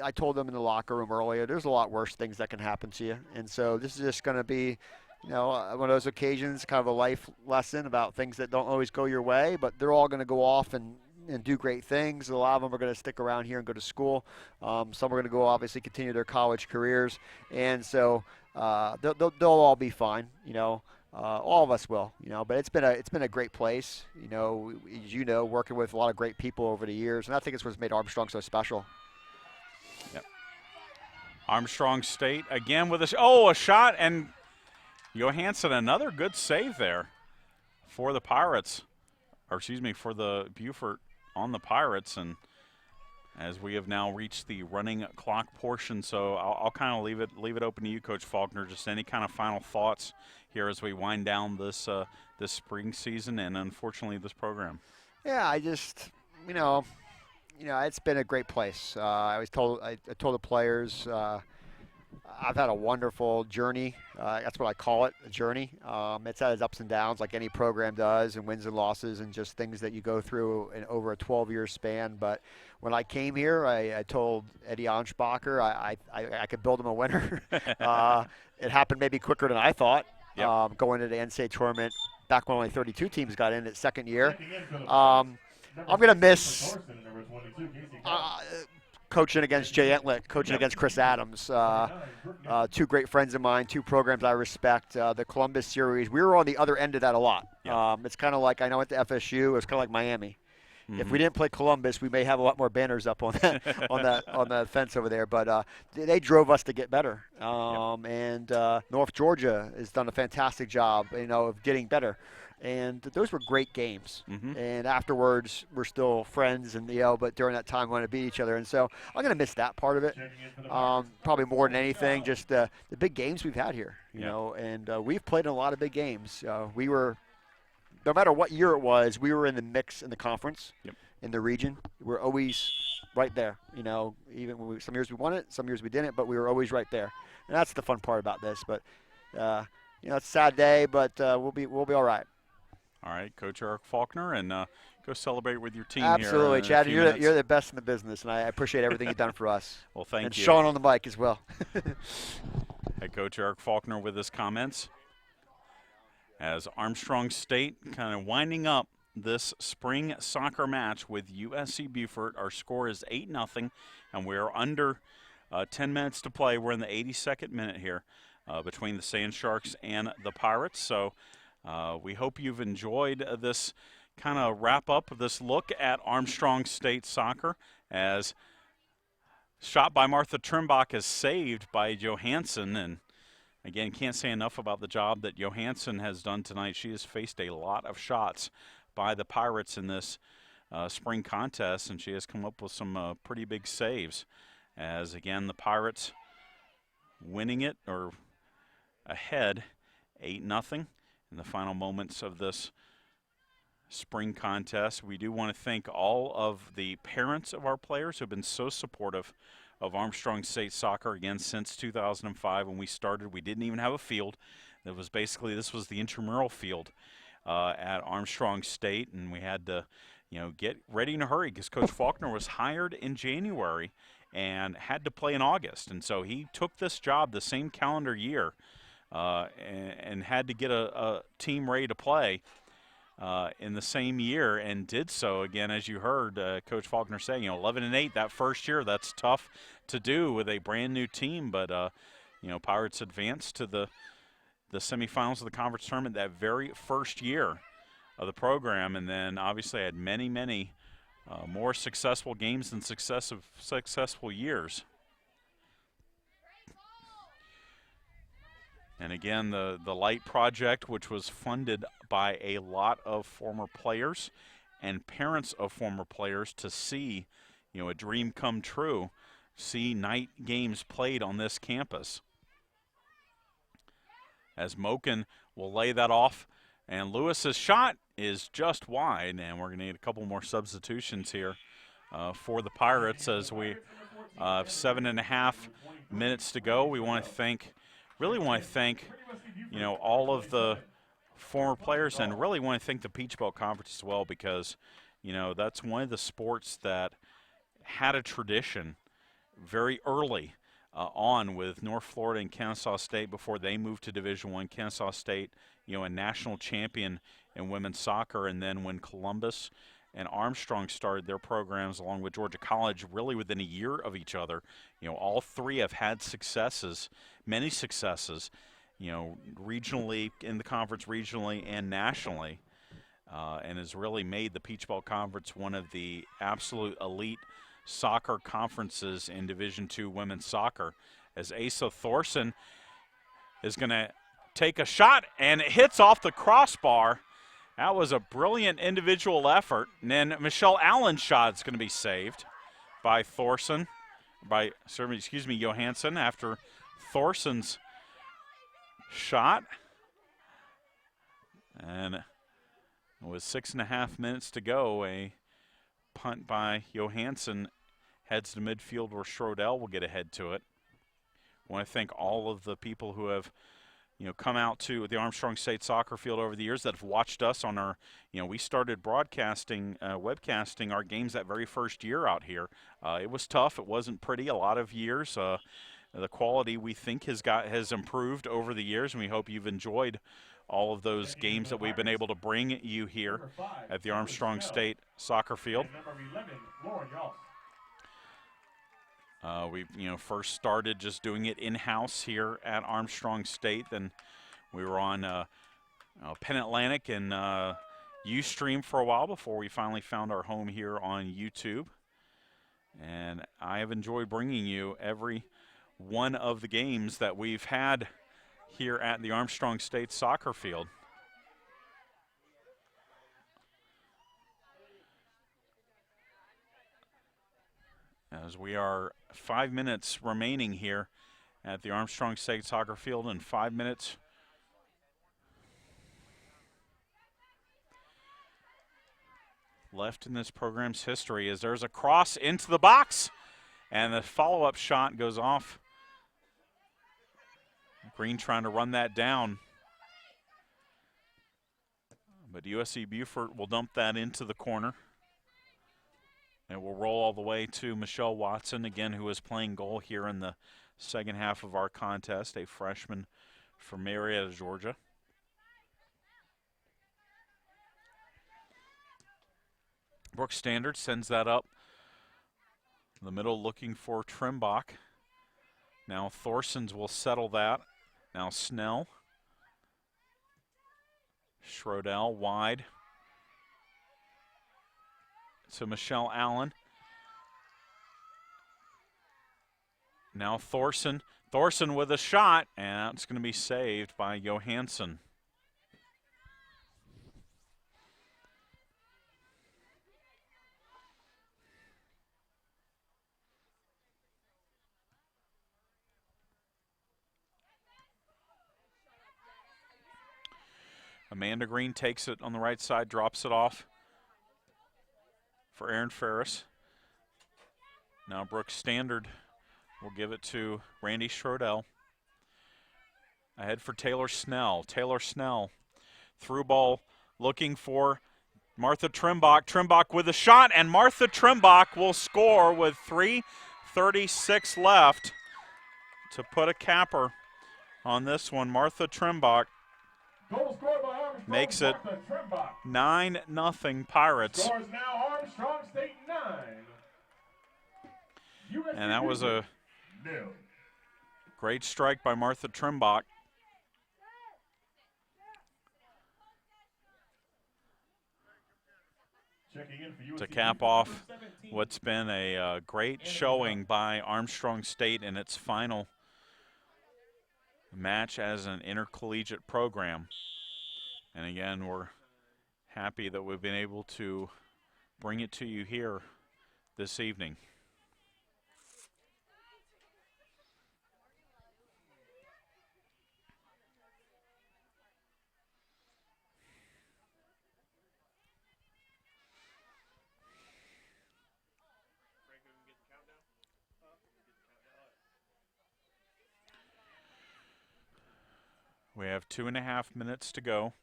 I told them in the locker room earlier, there's a lot worse things that can happen to you, and so this is just going to be, you know, one of those occasions, kind of a life lesson about things that don't always go your way, but they're all going to go off and do great things. A lot of them are going to stick around here and go to school. Some are going to go obviously continue their college careers, and so they'll all be fine. You know, all of us will. You know, but it's been a great place. You know, as you know, working with a lot of great people over the years, and I think it's what's made Armstrong so special. Yep. Armstrong State again with a shot, and Johansson another good save there for the Pirates, or excuse me, for the Beaufort on the Pirates. And as we have now reached the running clock portion, so I'll kind of leave it open to you, Coach Faulkner. Just any kind of final thoughts here as we wind down this this spring season and unfortunately this program. Yeah, I just you know it's been a great place. I told the players. I've had a wonderful journey. That's what I call it, a journey. It's had its ups and downs like any program does, and wins and losses and just things that you go through over a 12-year span. But when I came here, I told Eddie Ansbacher I could build him a winner. It happened maybe quicker than I thought. Yep. Going to the NCAA tournament back when only 32 teams got in its second year. I'm going to miss coaching against Jay Entlick, coaching against Chris Adams, 2 great friends of mine, 2 programs I respect. The Columbus series, we were on the other end of that a lot. Yeah. It's kind of like, I know at the FSU, it was kind of like Miami. Mm-hmm. If we didn't play Columbus, we may have a lot more banners up on that on the fence over there. But they drove us to get better. And North Georgia has done a fantastic job, of getting better. And those were great games. Mm-hmm. And afterwards, we're still friends, and but during that time, we want to beat each other. And so I'm going to miss that part of it. Probably more than anything, just the big games we've had here. You know, and we've played in a lot of big games. We were, no matter what year it was, we were in the mix in the conference, in the region. We're always right there. Even when some years we won it, some years we didn't, but we were always right there. And that's the fun part about this. But it's a sad day, but we'll be all right. All right, Coach Eric Faulkner, and go celebrate with your team. Absolutely, here. Absolutely, Chad. You're the best in the business, and I appreciate everything you've done for us. Well, thank you. And Sean on the mic as well. Head Coach Eric Faulkner with his comments. As Armstrong State kind of winding up this spring soccer match with USC Beaufort. Our score is 8-0, and we're under 10 minutes to play. We're in the 82nd minute here. between the Sand Sharks and the Pirates. So we hope you've enjoyed this kind of wrap up of this look at Armstrong State soccer, as shot by Martha Trimbach is saved by Johansson. And again, can't say enough about the job that Johansson has done tonight. She has faced a lot of shots by the Pirates in this spring contest, and she has come up with some pretty big saves. As again, the Pirates winning it, or ahead 8-0 in the final moments of this spring contest. We do want to thank all of the parents of our players who have been so supportive of Armstrong State soccer, again, since 2005 when we started. We didn't even have a field. It was basically, this was the intramural field at Armstrong State, and we had to, get ready in a hurry because Coach Faulkner was hired in January and had to play in August. And so he took this job the same calendar year and had to get a team ready to play in the same year, and did so. Again, as you heard Coach Faulkner saying, 11-8 that first year. That's tough to do with a brand new team, but Pirates advanced to the semifinals of the conference tournament that very first year of the program, and then obviously had many more successful games than successful years. And again, the Light Project, which was funded by a lot of former players and parents of former players to see, a dream come true, see night games played on this campus. As Moken will lay that off, and Lewis's shot is just wide, and we're going to need a couple more substitutions here for the Pirates as we have 7.5 minutes to go. We want to really want to thank, all of the former players, and really want to thank the Peach Belt Conference as well, because, that's one of the sports that had a tradition very early on with North Florida and Kennesaw State before they moved to Division I. Kennesaw State, a national champion in women's soccer, and then when Columbus and Armstrong started their programs along with Georgia College really within a year of each other, all three have had successes, many successes, regionally in the conference, regionally and nationally, and has really made the Peach Belt Conference one of the absolute elite soccer conferences in Division II women's soccer, as Asa Thorson is going to take a shot, and it hits off the crossbar. That was a brilliant individual effort. And then Michelle Allen's shot is going to be saved by Johansson after Thorson's shot. And with 6.5 minutes to go, a punt by Johansson heads to midfield where Schrodel will get ahead to it. I want to thank all of the people who have come out to the Armstrong State soccer field over the years that have watched us on our, we started broadcasting, webcasting our games that very first year out here. It was tough. It wasn't pretty a lot of years. The quality we think has improved over the years, and we hope you've enjoyed all of those games that we've been able to bring you here at the Armstrong State soccer field. We first started just doing it in-house here at Armstrong State. Then we were on Penn Atlantic and Ustream for a while before we finally found our home here on YouTube. And I have enjoyed bringing you every one of the games that we've had here at the Armstrong State soccer field. As we are 5 minutes remaining here at the Armstrong State soccer field, and 5 minutes left in this program's history, as there's a cross into the box, and the follow-up shot goes off. Green trying to run that down, but USC Beaufort will dump that into the corner. It will roll all the way to Michelle Watson, again, who is playing goal here in the second half of our contest, a freshman from Marietta, Georgia. Brooke Standard sends that up in the middle, looking for Trimbach. Now Thorson's will settle that Now Snell. Schrodel wide to Michelle Allen. Now Thorson. Thorson with a shot, and it's going to be saved by Johansson. Amanda Green takes it on the right side, drops it off for Aaron Ferris. Now Brooke Standard will give it to Randy Schrodel. Ahead for Taylor Snell. Taylor Snell, through ball, looking for Martha Trimbach. Trimbach with a shot, and Martha Trimbach will score with 3:36 left to put a capper on this one. Martha Trimbach Goal scored by Armstrong. makes it Martha Trimbach. 9-0 Pirates. Scores now Armstrong State 9. USC And that was a nil. great strike by Martha Trimbach. Checking in for USC To cap Beaufort, off number 17. what's been a great showing by Armstrong State in its final match as an intercollegiate program. And again, we're happy that we've been able to bring it to you here this evening. We have 2.5 minutes to go.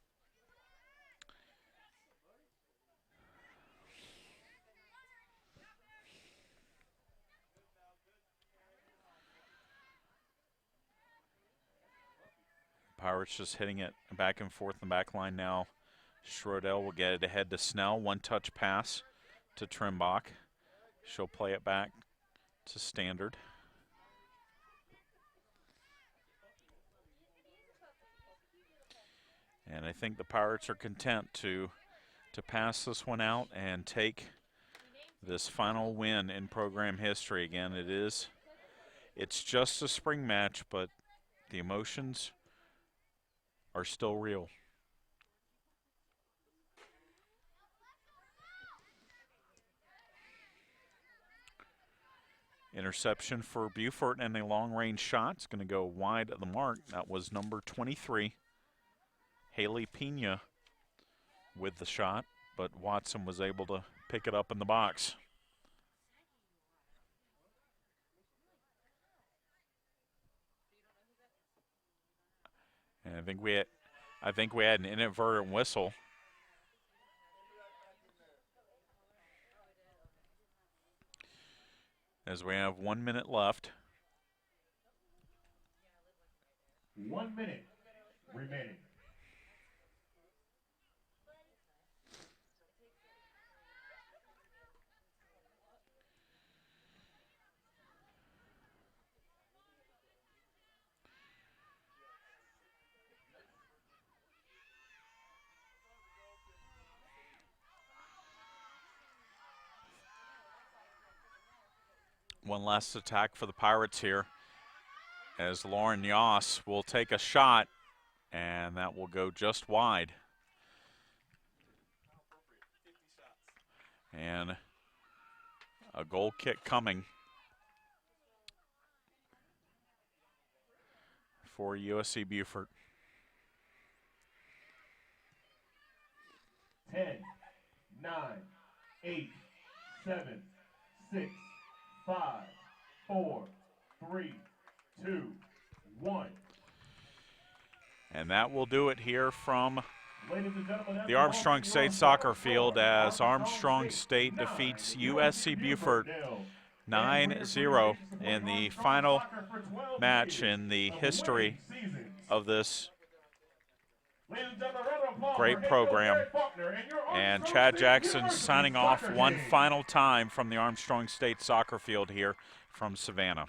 Pirates just hitting it back and forth in the back line now. Schrodel will get it ahead to Snell. One-touch pass to Trimbach. She'll play it back to Standard. And I think the Pirates are content to pass this one out and take this final win in program history. Again, it's just a spring match, but the emotions are still real. Interception for Beaufort and a long-range shot. It's going to go wide of the mark. That was number 23. Haley Pena with the shot, but Watson was able to pick it up in the box. And I think we had an inadvertent whistle. As we have 1 minute left. 1 minute remaining. One last attack for the Pirates here as Lauren Yoss will take a shot, and that will go just wide. And a goal kick coming for USC Beaufort. 10, 9, 8, 7, 6, 5, 4, 3, 2, 1. And that will do it here from Ladies and gentlemen, the Armstrong State soccer field as Armstrong State defeats USC Beaufort 9-0 in the final match in the history of this great program. And Chad Jackson signing off one final time from the Armstrong State soccer field here from Savannah.